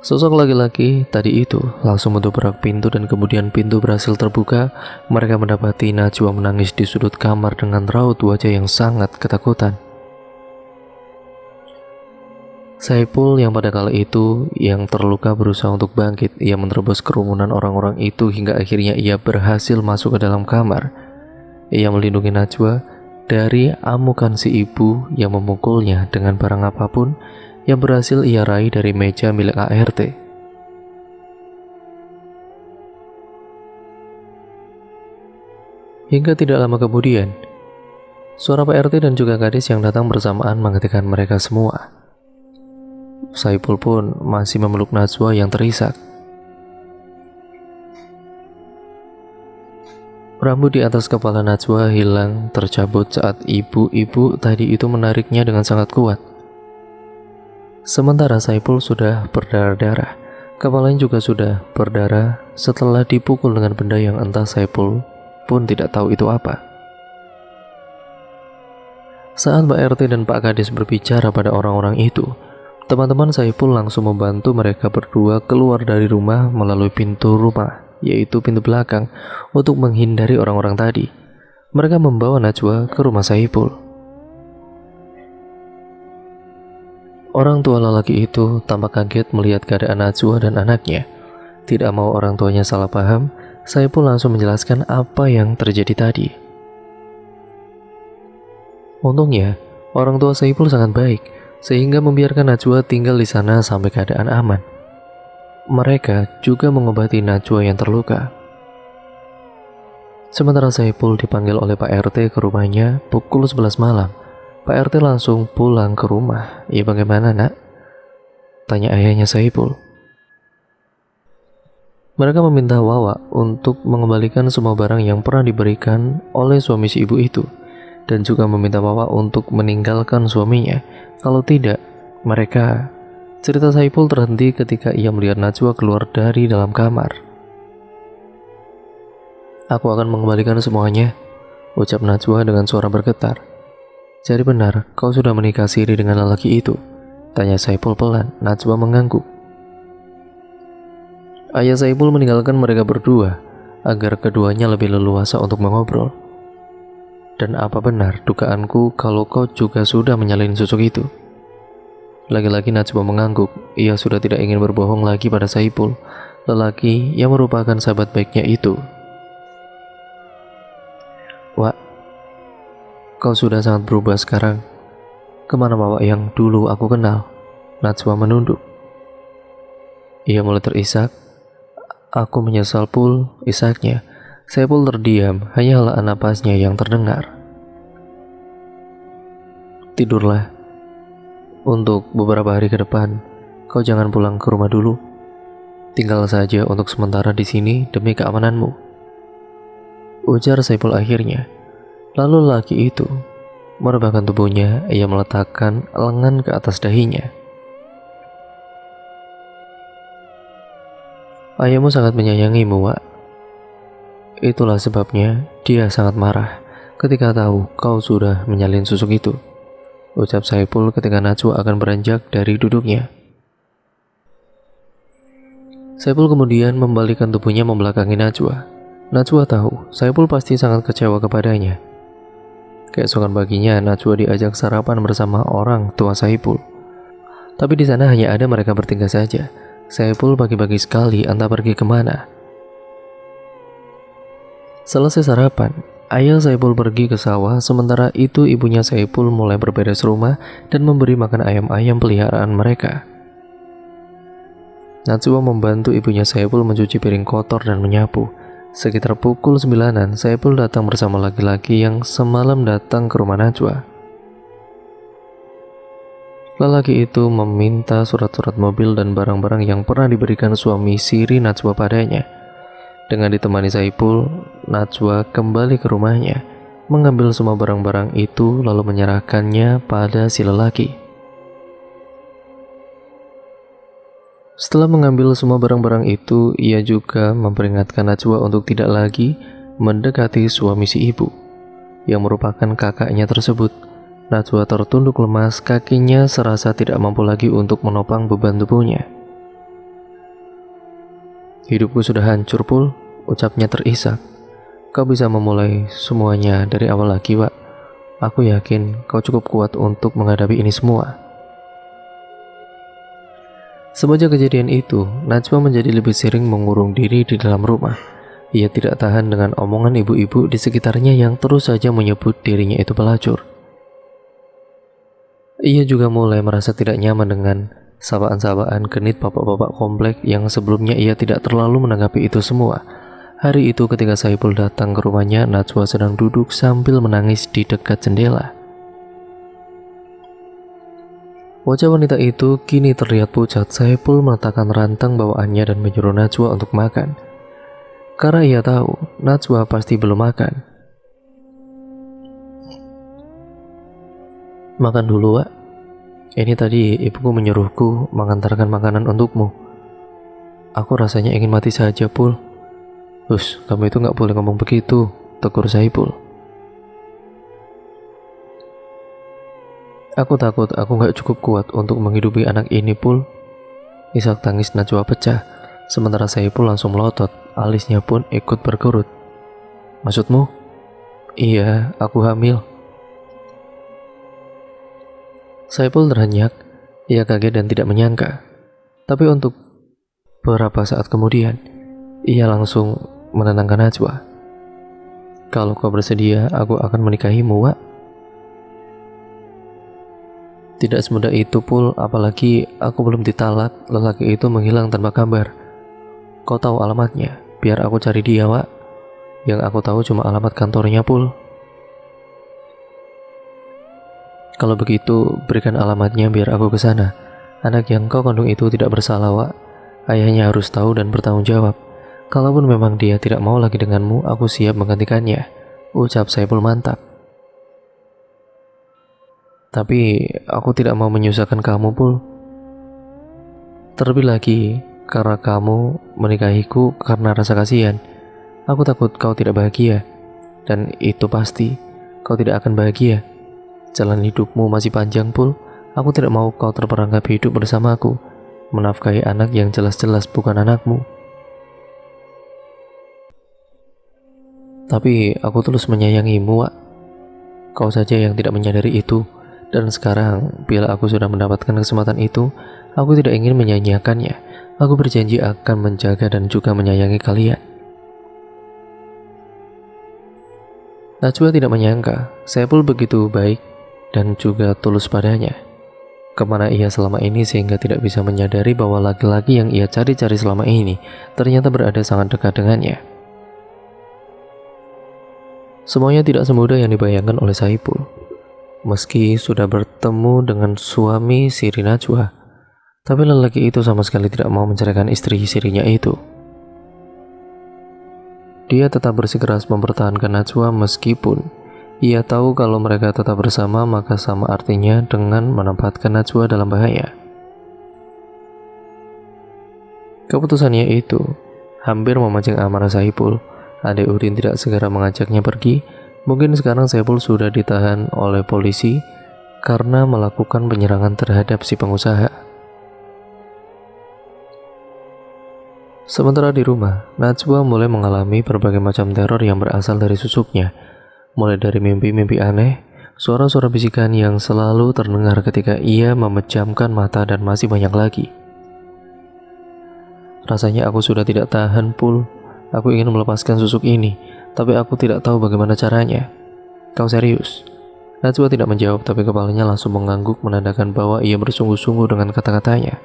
Sosok laki-laki tadi itu langsung mendobrak pintu dan kemudian pintu berhasil terbuka. Mereka mendapati Najwa menangis di sudut kamar dengan raut wajah yang sangat ketakutan. Saipul yang pada kala itu yang terluka berusaha untuk bangkit. Ia menerobos kerumunan orang-orang itu hingga akhirnya ia berhasil masuk ke dalam kamar. Ia melindungi Najwa dari amukan si ibu yang memukulnya dengan barang apapun yang berhasil ia raih dari meja milik ART. Hingga tidak lama kemudian, suara Pak RT dan juga gadis yang datang bersamaan menghentikan mereka semua. Saipul pun masih memeluk Najwa yang terisak. Rambut di atas kepala Najwa hilang tercabut saat ibu-ibu tadi itu menariknya dengan sangat kuat. Sementara Saipul sudah berdarah-darah, kepalanya juga sudah berdarah setelah dipukul dengan benda yang entah Saipul pun tidak tahu itu apa. Saat Mbak RT dan Pak Kades berbicara pada orang-orang itu, teman-teman Saipul langsung membantu mereka berdua keluar dari rumah melalui pintu rumah, yaitu pintu belakang, untuk menghindari orang-orang tadi. Mereka membawa Najwa ke rumah Saipul. Orang tua lelaki itu tampak kaget melihat keadaan Najwa dan anaknya. Tidak mau orang tuanya salah paham, Saipul langsung menjelaskan apa yang terjadi tadi. Untungnya, orang tua Saipul sangat baik, sehingga membiarkan Najwa tinggal di sana sampai keadaan aman. Mereka juga mengobati Najwa yang terluka. Sementara Saipul dipanggil oleh Pak RT ke rumahnya pukul 11 malam. Pak RT langsung pulang ke rumah. "Ya bagaimana nak?" tanya ayahnya Saipul. Mereka meminta Wawa untuk mengembalikan semua barang yang pernah diberikan oleh suami si ibu itu, dan juga meminta Wawa untuk meninggalkan suaminya. Kalau tidak, mereka... Cerita Saipul terhenti ketika ia melihat Najwa keluar dari dalam kamar. "Aku akan mengembalikan semuanya," ucap Najwa dengan suara bergetar. "Jadi benar, kau sudah menikah siri dengan lelaki itu?" tanya Saipul pelan. Najwa mengangguk. Ayah Saipul meninggalkan mereka berdua agar keduanya lebih leluasa untuk mengobrol. "Dan apa benar dugaanku kalau kau juga sudah menyalin susuk itu?" Lagi-lagi Najwa mengangguk. Ia sudah tidak ingin berbohong lagi pada Saipul, lelaki yang merupakan sahabat baiknya itu. "Wak, kau sudah sangat berubah sekarang. Kemana Wak yang dulu aku kenal?" Najwa menunduk. Ia mulai terisak. "Aku menyesal Pul," isaknya. Saipul terdiam, hanya helaan napasnya yang terdengar. "Tidurlah. Untuk beberapa hari ke depan, kau jangan pulang ke rumah dulu. Tinggal saja untuk sementara di sini demi keamananmu," ujar Saipul akhirnya. Lalu lelaki itu merebahkan tubuhnya. Ia meletakkan lengan ke atas dahinya. "Ayahmu sangat menyayangimu, Wak. Itulah sebabnya dia sangat marah ketika tahu kau sudah menyalin susuk itu," ucap Saipul ketika Najwa akan beranjak dari duduknya. Saipul kemudian membalikkan tubuhnya membelakangi Najwa. Najwa tahu Saipul pasti sangat kecewa kepadanya. Keesokan paginya Najwa diajak sarapan bersama orang tua Saipul. Tapi di sana hanya ada mereka bertiga saja. Saipul pagi-pagi sekali entah pergi kemana. Selesai sarapan, ayah Saipul pergi ke sawah, sementara itu ibunya Saipul mulai berberes rumah dan memberi makan ayam-ayam peliharaan mereka. Najwa membantu ibunya Saipul mencuci piring kotor dan menyapu. Sekitar pukul 9-an, Saipul datang bersama laki-laki yang semalam datang ke rumah Najwa. Lelaki itu meminta surat-surat mobil dan barang-barang yang pernah diberikan suami siri Najwa padanya. Dengan ditemani Saipul, Najwa kembali ke rumahnya, mengambil semua barang-barang itu lalu menyerahkannya pada si lelaki. Setelah mengambil semua barang-barang itu, ia juga memperingatkan Najwa untuk tidak lagi mendekati suami si ibu, yang merupakan kakaknya tersebut. Najwa tertunduk lemas, kakinya serasa tidak mampu lagi untuk menopang beban tubuhnya. "Hidupku sudah hancur, Pul," ucapnya terisak. "Kau bisa memulai semuanya dari awal lagi, Wak. Aku yakin kau cukup kuat untuk menghadapi ini semua." Semenjak kejadian itu, Najwa menjadi lebih sering mengurung diri di dalam rumah. Ia tidak tahan dengan omongan ibu-ibu di sekitarnya yang terus saja menyebut dirinya itu pelacur. Ia juga mulai merasa tidak nyaman dengan sapaan-sapaan genit bapak-bapak komplek yang sebelumnya ia tidak terlalu menanggapi itu semua. Hari itu ketika Saipul datang ke rumahnya, Najwa sedang duduk sambil menangis di dekat jendela. Wajah wanita itu kini terlihat pucat. Saipul meletakkan rantang bawaannya dan menyuruh Najwa untuk makan. Karena ia tahu Najwa pasti belum makan. "Makan dulu, Wak. Ini tadi ibuku menyuruhku mengantarkan makanan untukmu. Aku rasanya ingin mati saja, Pul." "Hus, kamu itu gak boleh ngomong begitu," tegur Saipul. "Aku takut aku gak cukup kuat untuk menghidupi anak ini, Pul." Isak tangis Najwa pecah, sementara Saipul langsung melotot, alisnya pun ikut berkerut. "Maksudmu?" "Iya, aku hamil." Saipul terhenyak. Ia kaget dan tidak menyangka. Tapi untuk beberapa saat kemudian, ia langsung menenangkan Najwa. "Kalau kau bersedia, aku akan menikahimu, Wak." "Tidak semudah itu, Pul. Apalagi aku belum ditalak." Lelaki itu menghilang tanpa kabar. "Kau tahu alamatnya? Biar aku cari dia, Wak." Yang aku tahu cuma alamat kantornya, Pul. Kalau begitu, berikan alamatnya biar aku ke sana. Anak yang kau kandung itu tidak bersalah, Wak. Ayahnya harus tahu dan bertanggung jawab. Kalaupun memang dia tidak mau lagi denganmu, aku siap menggantikannya, ucap Saipul mantap. Tapi aku tidak mau menyusahkan kamu, Pul. Terlebih lagi, karena kamu menikahiku karena rasa kasihan. Aku takut kau tidak bahagia. Dan itu pasti, kau tidak akan bahagia. Jalan hidupmu masih panjang, Pul. Aku tidak mau kau terperangkap hidup bersamaku, menafkahi anak yang jelas-jelas bukan anakmu. Tapi aku tulus menyayangimu, Wak. Kau saja yang tidak menyadari itu. Dan sekarang, bila aku sudah mendapatkan kesempatan itu, aku tidak ingin menyanyiakannya. Aku berjanji akan menjaga dan juga menyayangi kalian. Najwa tidak menyangka Saipul begitu baik dan juga tulus padanya. Kemana ia selama ini sehingga tidak bisa menyadari bahwa laki-laki yang ia cari-cari selama ini ternyata berada sangat dekat dengannya. Semuanya tidak semudah yang dibayangkan oleh Saipul. Meski sudah bertemu dengan suami siri Najwa, tapi lelaki itu sama sekali tidak mau menceraikan istri sirinya itu. Dia tetap bersikeras mempertahankan Najwa meskipun ia tahu kalau mereka tetap bersama maka sama artinya dengan menempatkan Najwa dalam bahaya. Keputusannya itu hampir memancing amarah Saipul. Adik Udin tidak segera mengajaknya pergi. Mungkin sekarang Saipul sudah ditahan oleh polisi karena melakukan penyerangan terhadap si pengusaha. Sementara di rumah, Najwa mulai mengalami berbagai macam teror yang berasal dari susuknya. Mulai dari mimpi-mimpi aneh, suara-suara bisikan yang selalu terdengar ketika ia memejamkan mata dan masih banyak lagi. Rasanya aku sudah tidak tahan, Pul. Aku ingin melepaskan susuk ini, tapi aku tidak tahu bagaimana caranya. Kau serius? Najwa tidak menjawab, tapi kepalanya langsung mengangguk menandakan bahwa ia bersungguh-sungguh dengan kata-katanya.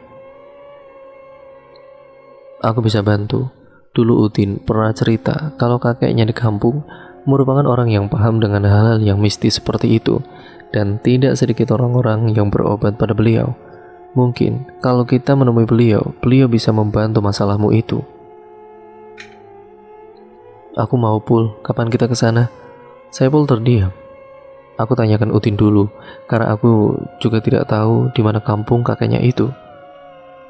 Aku bisa bantu. Dulu Udin pernah cerita kalau kakeknya di kampung merupakan orang yang paham dengan hal-hal yang mistis seperti itu, dan tidak sedikit orang-orang yang berobat pada beliau. Mungkin kalau kita menemui beliau, beliau bisa membantu masalahmu itu. Aku mau, Pul. Kapan kita ke sana? Saipul terdiam. Aku tanyakan Udin dulu, karena aku juga tidak tahu di mana kampung kakeknya itu.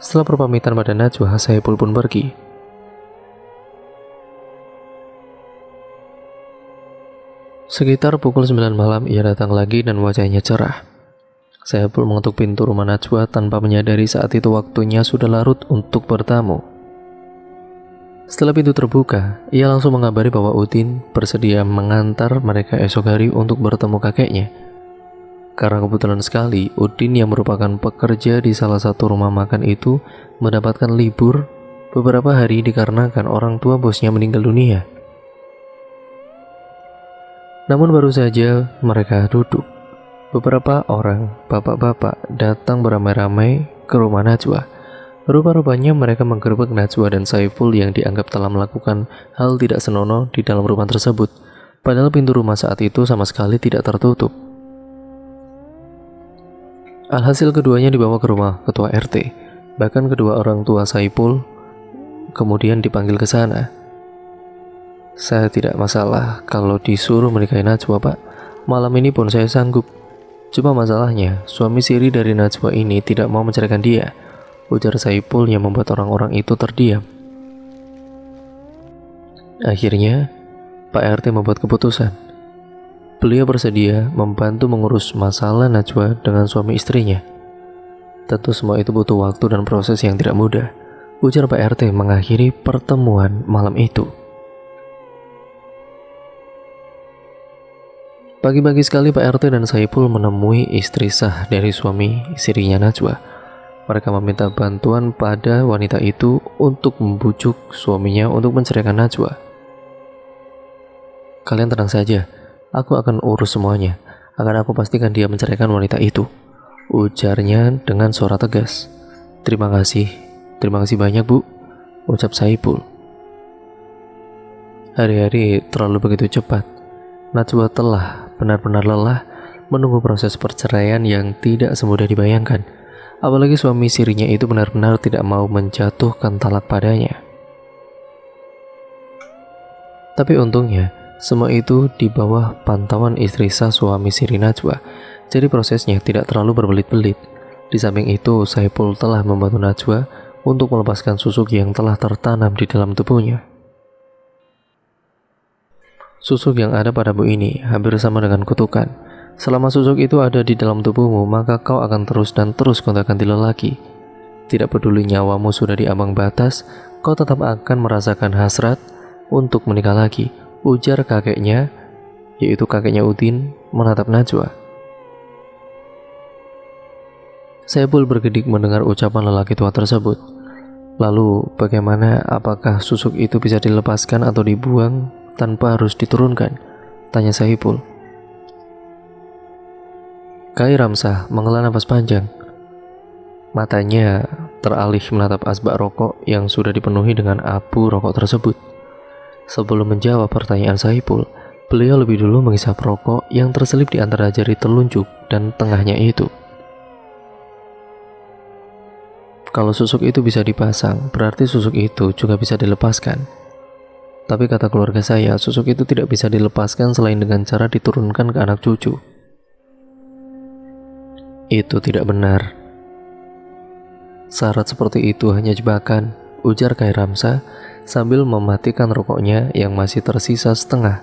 Setelah perpamitan pada Najwa, Saipul pun pergi. Sekitar pukul 9 malam ia datang lagi dan wajahnya cerah. Saipul mengetuk pintu rumah Najwa tanpa menyadari saat itu waktunya sudah larut untuk bertamu. Setelah pintu terbuka, ia langsung mengabari bahwa Udin bersedia mengantar mereka esok hari untuk bertemu kakeknya. Karena kebetulan sekali, Udin yang merupakan pekerja di salah satu rumah makan itu mendapatkan libur beberapa hari dikarenakan orang tua bosnya meninggal dunia. Namun baru saja mereka duduk, beberapa orang bapak-bapak datang beramai-ramai ke rumah Najwa. Rupa-rupanya mereka menggerebek Najwa dan Saipul yang dianggap telah melakukan hal tidak senonoh di dalam rumah tersebut, padahal pintu rumah saat itu sama sekali tidak tertutup. Alhasil keduanya dibawa ke rumah ketua RT, bahkan kedua orang tua Saipul kemudian dipanggil ke sana. Saya tidak masalah kalau disuruh menikahi Najwa, Pak. Malam ini pun saya sanggup. Cuma masalahnya, suami siri dari Najwa ini tidak mau menceraikan dia, ujar Saipul yang membuat orang-orang itu terdiam. Akhirnya, Pak RT membuat keputusan. Beliau bersedia membantu mengurus masalah Najwa dengan suami istrinya. Tentu semua itu butuh waktu dan proses yang tidak mudah, ujar Pak RT mengakhiri pertemuan malam itu. Pagi-pagi sekali Pak RT dan Saipul menemui istri sah dari suami sirinya Najwa. Mereka meminta bantuan pada wanita itu untuk membujuk suaminya untuk menceraikan Najwa. Kalian tenang saja, aku akan urus semuanya. Akan aku pastikan dia menceraikan wanita itu, ujarnya dengan suara tegas. Terima kasih banyak, Bu, ucap Saipul. Hari-hari terlalu begitu cepat. Najwa telah benar-benar lelah menunggu proses perceraian yang tidak semudah dibayangkan. Apalagi suami sirinya itu benar-benar tidak mau menjatuhkan talak padanya. Tapi untungnya, semua itu di bawah pantauan istri sah suami siri Najwa. Jadi prosesnya tidak terlalu berbelit-belit. Di samping itu, Saipul telah membantu Najwa untuk melepaskan susuk yang telah tertanam di dalam tubuhnya. Susuk yang ada pada Bu ini hampir sama dengan kutukan. Selama susuk itu ada di dalam tubuhmu, maka kau akan terus dan terus gonta-ganti lelaki. Tidak peduli nyawamu sudah di ambang batas, kau tetap akan merasakan hasrat untuk menikah lagi, ujar kakeknya, yaitu kakeknya Udin, menatap Najwa. Saipul bergedik mendengar ucapan lelaki tua tersebut. Lalu bagaimana, apakah susuk itu bisa dilepaskan atau dibuang tanpa harus diturunkan? Tanya Saipul. Kai Ramsah menghela napas panjang. Matanya teralih menatap asbak rokok yang sudah dipenuhi dengan abu rokok tersebut. Sebelum menjawab pertanyaan Saipul, beliau lebih dulu menghisap rokok yang terselip di antara jari telunjuk dan tengahnya itu. Kalau susuk itu bisa dipasang, berarti susuk itu juga bisa dilepaskan. Tapi kata keluarga saya, susuk itu tidak bisa dilepaskan selain dengan cara diturunkan ke anak cucu. Itu tidak benar. Syarat seperti itu hanya jebakan, ujar Kai Ramsah sambil mematikan rokoknya yang masih tersisa setengah.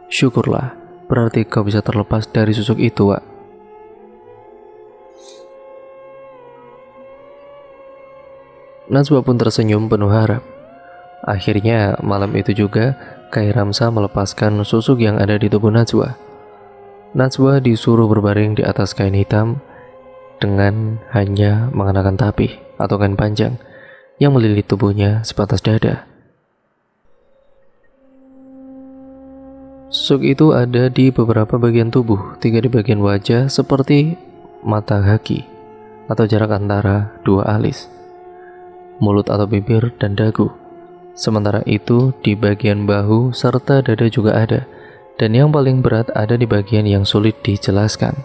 Syukurlah, berarti kau bisa terlepas dari susuk itu, Wak. Najwa pun tersenyum penuh harap. Akhirnya malam itu juga Kai Ramsah melepaskan susuk yang ada di tubuh Najwa. Najwa disuruh berbaring di atas kain hitam dengan hanya mengenakan tapih atau kain panjang yang melilit tubuhnya sebatas dada. Susuk itu ada di beberapa bagian tubuh, 3 di bagian wajah seperti mata kaki atau jarak antara 2 alis, mulut atau bibir, dan dagu. Sementara itu di bagian bahu serta dada juga ada, dan yang paling berat ada di bagian yang sulit dijelaskan.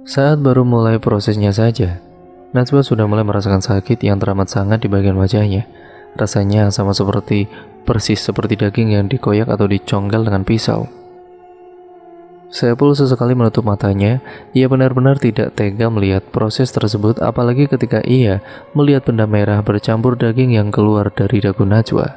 Saat baru mulai prosesnya saja, Najwa sudah mulai merasakan sakit yang teramat sangat di bagian wajahnya. Rasanya sama persis seperti daging yang dikoyak atau dicongkel dengan pisau. Saipul sesekali menutup matanya. Ia benar-benar tidak tega melihat proses tersebut, apalagi ketika ia melihat benda merah bercampur daging yang keluar dari dagu Najwa.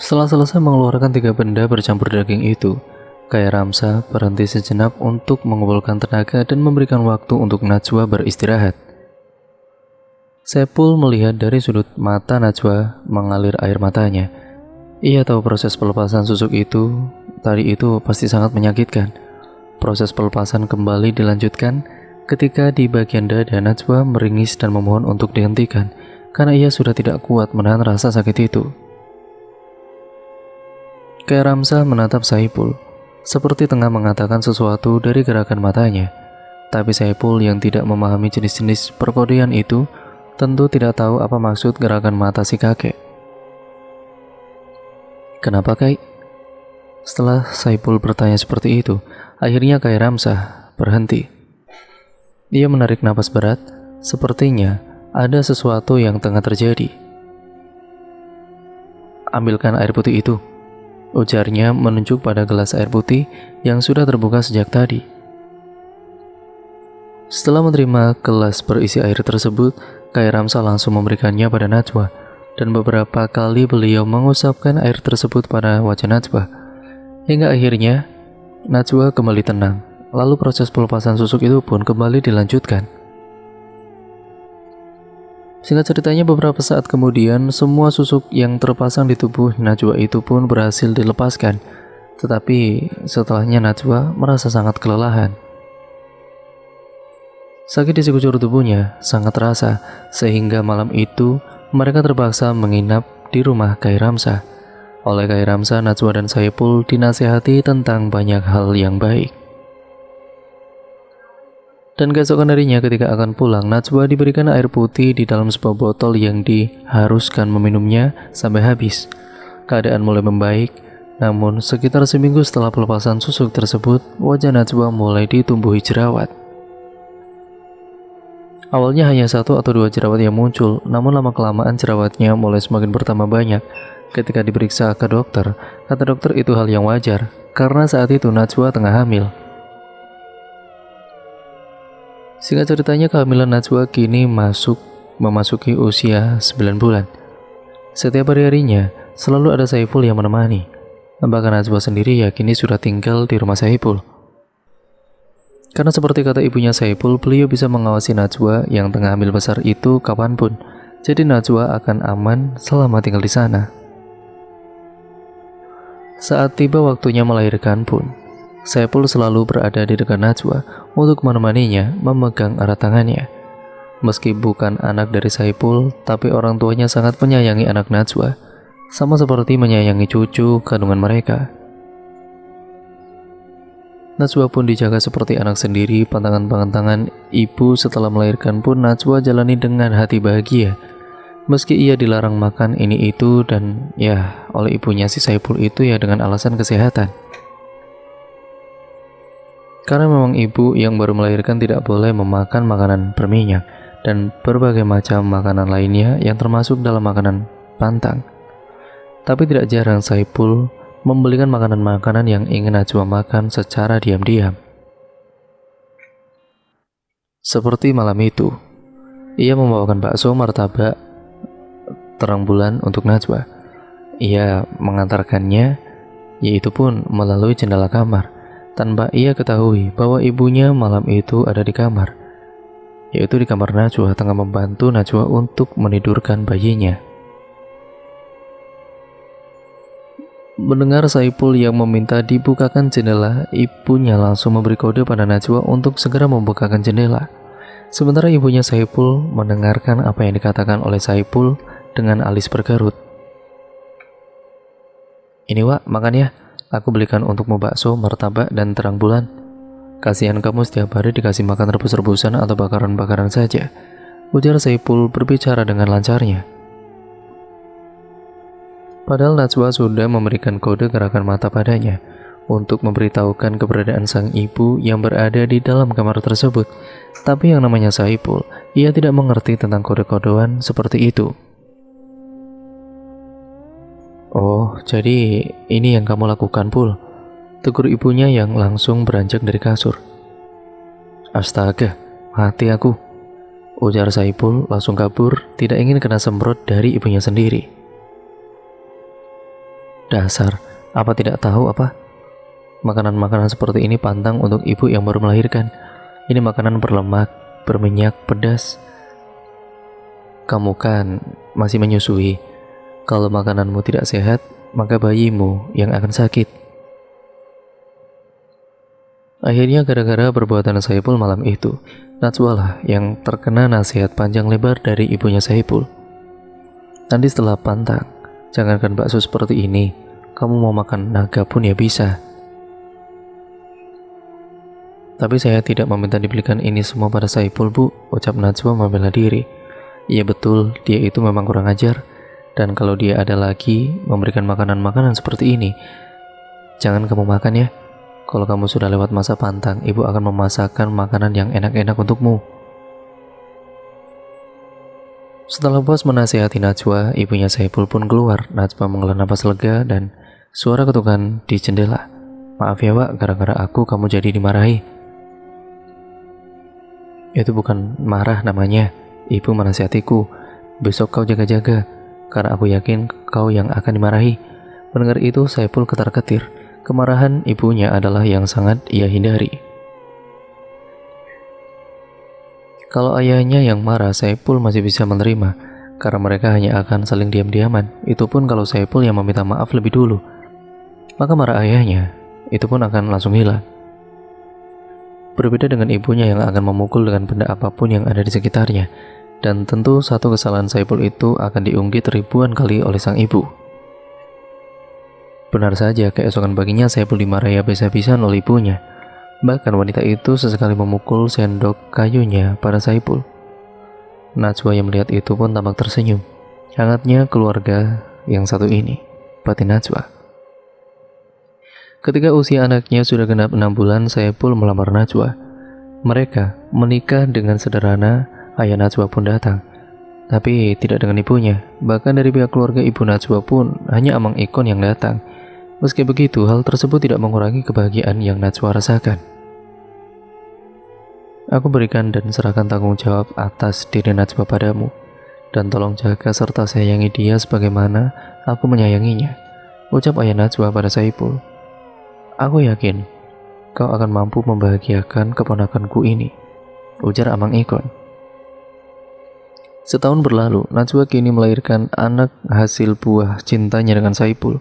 Setelah selesai mengeluarkan 3 benda bercampur daging itu, Kai Ramsah berhenti sejenak untuk mengumpulkan tenaga dan memberikan waktu untuk Najwa beristirahat. Saipul melihat dari sudut mata Najwa mengalir air matanya. Ia tahu proses pelepasan susuk itu tadi itu pasti sangat menyakitkan. Proses pelepasan kembali dilanjutkan ketika di bagian dada Najwa meringis dan memohon untuk dihentikan karena ia sudah tidak kuat menahan rasa sakit itu. Kai Ramsah menatap Saipul seperti tengah mengatakan sesuatu dari gerakan matanya. Tapi Saipul yang tidak memahami jenis-jenis perkodean itu tentu tidak tahu apa maksud gerakan mata si kakek. Kenapa, Kai? Setelah Saipul bertanya seperti itu, akhirnya Kai Ramsah berhenti. Ia menarik napas berat, sepertinya ada sesuatu yang tengah terjadi. Ambilkan air putih itu, ujarnya menunjuk pada gelas air putih yang sudah terbuka sejak tadi. Setelah menerima gelas berisi air tersebut, Kai Ramsah langsung memberikannya pada Najwa, dan beberapa kali beliau mengusapkan air tersebut pada wajah Najwa. Hingga akhirnya Najwa kembali tenang. Lalu proses pelepasan susuk itu pun kembali dilanjutkan. Singkat ceritanya, beberapa saat kemudian semua susuk yang terpasang di tubuh Najwa itu pun berhasil dilepaskan. Tetapi setelahnya Najwa merasa sangat kelelahan. Sakit di sekujur tubuhnya sangat terasa, sehingga malam itu mereka terpaksa menginap di rumah Kai Ramsah. Oleh Kai Ramsah, Najwa dan Saipul dinasihati tentang banyak hal yang baik. Dan keesokan harinya ketika akan pulang, Najwa diberikan air putih di dalam sebuah botol yang diharuskan meminumnya sampai habis. Keadaan mulai membaik, namun sekitar seminggu setelah pelepasan susuk tersebut, wajah Najwa mulai ditumbuhi jerawat. Awalnya hanya 1 atau 2 jerawat yang muncul, namun lama-kelamaan jerawatnya mulai semakin bertambah banyak. Ketika diperiksa ke dokter, kata dokter itu hal yang wajar, karena saat itu Najwa tengah hamil. Singkat ceritanya, kehamilan Najwa kini memasuki usia 9 bulan. Setiap hari-harinya, selalu ada Saiful yang menemani. Bahkan Najwa sendiri yakini sudah tinggal di rumah Saiful. Karena seperti kata ibunya Saiful, beliau bisa mengawasi Najwa yang tengah hamil besar itu kapanpun. Jadi Najwa akan aman selama tinggal di sana. Saat tiba waktunya melahirkan pun, Saiful selalu berada di dekat Najwa untuk menemaninya, memegang erat tangannya. Meski bukan anak dari Saiful, tapi orang tuanya sangat menyayangi anak Najwa, sama seperti menyayangi cucu kandungan mereka. Najwa pun dijaga seperti anak sendiri. Pantangan-pantangan ibu setelah melahirkan pun Najwa jalani dengan hati bahagia. Meski ia dilarang makan ini itu dan ya oleh ibunya si Saiful itu ya dengan alasan kesehatan. Karena memang ibu yang baru melahirkan tidak boleh memakan makanan berminyak dan berbagai macam makanan lainnya yang termasuk dalam makanan pantang. Tapi tidak jarang Saiful membelikan makanan-makanan yang ingin Najwa makan secara diam-diam. Seperti malam itu, ia membawakan bakso martabak terang bulan untuk Najwa. Ia mengantarkannya, yaitu pun melalui jendela kamar, tanpa ia ketahui bahwa ibunya malam itu ada di kamar, yaitu di kamar Najwa tengah membantu Najwa untuk menidurkan bayinya. Mendengar Saiful yang meminta dibukakan jendela, ibunya langsung memberi kode pada Najwa untuk segera membukakan jendela. Sementara ibunya Saiful mendengarkan apa yang dikatakan oleh Saiful dengan alis berkerut. "Ini Wak, makan ya. Aku belikan untukmu bakso, martabak, dan terang bulan. Kasihan kamu setiap hari dikasih makan rebus-rebusan atau bakaran-bakaran saja," ujar Saiful berbicara dengan lancarnya. Padahal Najwa sudah memberikan kode gerakan mata padanya untuk memberitahukan keberadaan sang ibu yang berada di dalam kamar tersebut. Tapi yang namanya Saiful, ia tidak mengerti tentang kode-kodean seperti itu. "Oh, jadi ini yang kamu lakukan, Pul?" tegur ibunya yang langsung beranjak dari kasur. "Astaga, mati aku," ujar Saiful langsung kabur, tidak ingin kena semprot dari ibunya sendiri. "Dasar, apa tidak tahu apa? Makanan-makanan seperti ini pantang untuk ibu yang baru melahirkan. Ini makanan berlemak, berminyak, pedas. Kamu kan masih menyusui. Kalau makananmu tidak sehat, maka bayimu yang akan sakit." Akhirnya gara-gara perbuatan Saiful malam itu, Najwa lah yang terkena nasihat panjang lebar dari ibunya Saiful. "Nanti setelah pantang, jangankan bakso seperti ini, kamu mau makan naga pun ya bisa." "Tapi saya tidak meminta dibelikan ini semua pada Saiful, Bu," ucap Najwa membela diri. Iya betul, dia itu memang kurang ajar. Dan kalau dia ada lagi memberikan makanan-makanan seperti ini, jangan kamu makan ya. Kalau kamu sudah lewat masa pantang, ibu akan memasakkan makanan yang enak-enak untukmu. Setelah puas menasihati Najwa, ibunya Saiful pun keluar. Najwa menghela napas lega dan suara ketukan di jendela. "Maaf ya Wak, gara-gara aku kamu jadi dimarahi." "Itu bukan marah namanya. Ibu menasihatiku, besok kau jaga-jaga, karena aku yakin kau yang akan dimarahi." Mendengar itu, Saiful ketar-ketir. Kemarahan ibunya adalah yang sangat ia hindari. Kalau ayahnya yang marah, Saiful masih bisa menerima, karena mereka hanya akan saling diam-diaman. Itu pun kalau Saiful yang meminta maaf lebih dulu, maka marah ayahnya itu pun akan langsung hilang. Berbeda dengan ibunya yang akan memukul dengan benda apapun yang ada di sekitarnya. Dan tentu satu kesalahan Saiful itu akan diungkit ribuan kali oleh sang ibu. Benar saja, keesokan paginya Saiful dimarahi habis-habisan oleh ibunya. Bahkan wanita itu sesekali memukul sendok kayunya pada Saipul. Najwa yang melihat itu pun tampak tersenyum. Hangatnya keluarga yang satu ini, batin Najwa. Ketika usia anaknya sudah genap 6 bulan, Saipul melamar Najwa. Mereka menikah dengan sederhana, ayah Najwa pun datang. Tapi tidak dengan ibunya. Bahkan dari pihak keluarga ibu Najwa pun hanya Amang Ikon yang datang. Meski begitu, hal tersebut tidak mengurangi kebahagiaan yang Najwa rasakan. Aku berikan dan serahkan tanggung jawab atas diri Najwa padamu, dan tolong jaga serta sayangi dia sebagaimana aku menyayanginya, ucap ayah Najwa pada Saipul. Aku yakin kau akan mampu membahagiakan keponakanku ini, ujar Amang Ikon. Setahun berlalu, Najwa kini melahirkan anak hasil buah cintanya dengan Saipul.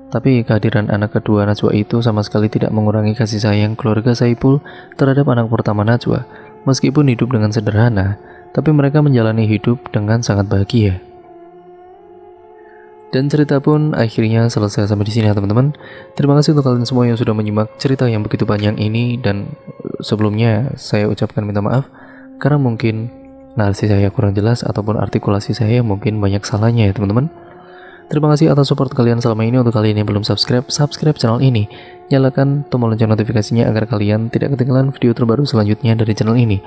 Tapi kehadiran anak kedua Najwa itu sama sekali tidak mengurangi kasih sayang keluarga Saipul terhadap anak pertama Najwa. Meskipun hidup dengan sederhana, tapi mereka menjalani hidup dengan sangat bahagia. Dan cerita pun akhirnya selesai sampai di sini ya teman-teman. Terima kasih untuk kalian semua yang sudah menyimak cerita yang begitu panjang ini, dan sebelumnya saya ucapkan minta maaf karena mungkin narasi saya kurang jelas ataupun artikulasi saya mungkin banyak salahnya ya teman-teman. Terima kasih atas support kalian selama ini. Untuk kalian yang belum subscribe channel ini, nyalakan tombol lonceng notifikasinya agar kalian tidak ketinggalan video terbaru selanjutnya dari channel ini.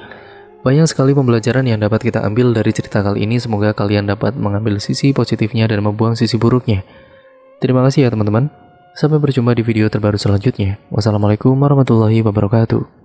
Banyak sekali pembelajaran yang dapat kita ambil dari cerita kali ini. Semoga kalian dapat mengambil sisi positifnya dan membuang sisi buruknya. Terima kasih ya teman-teman. Sampai berjumpa di video terbaru selanjutnya. Wassalamualaikum warahmatullahi wabarakatuh.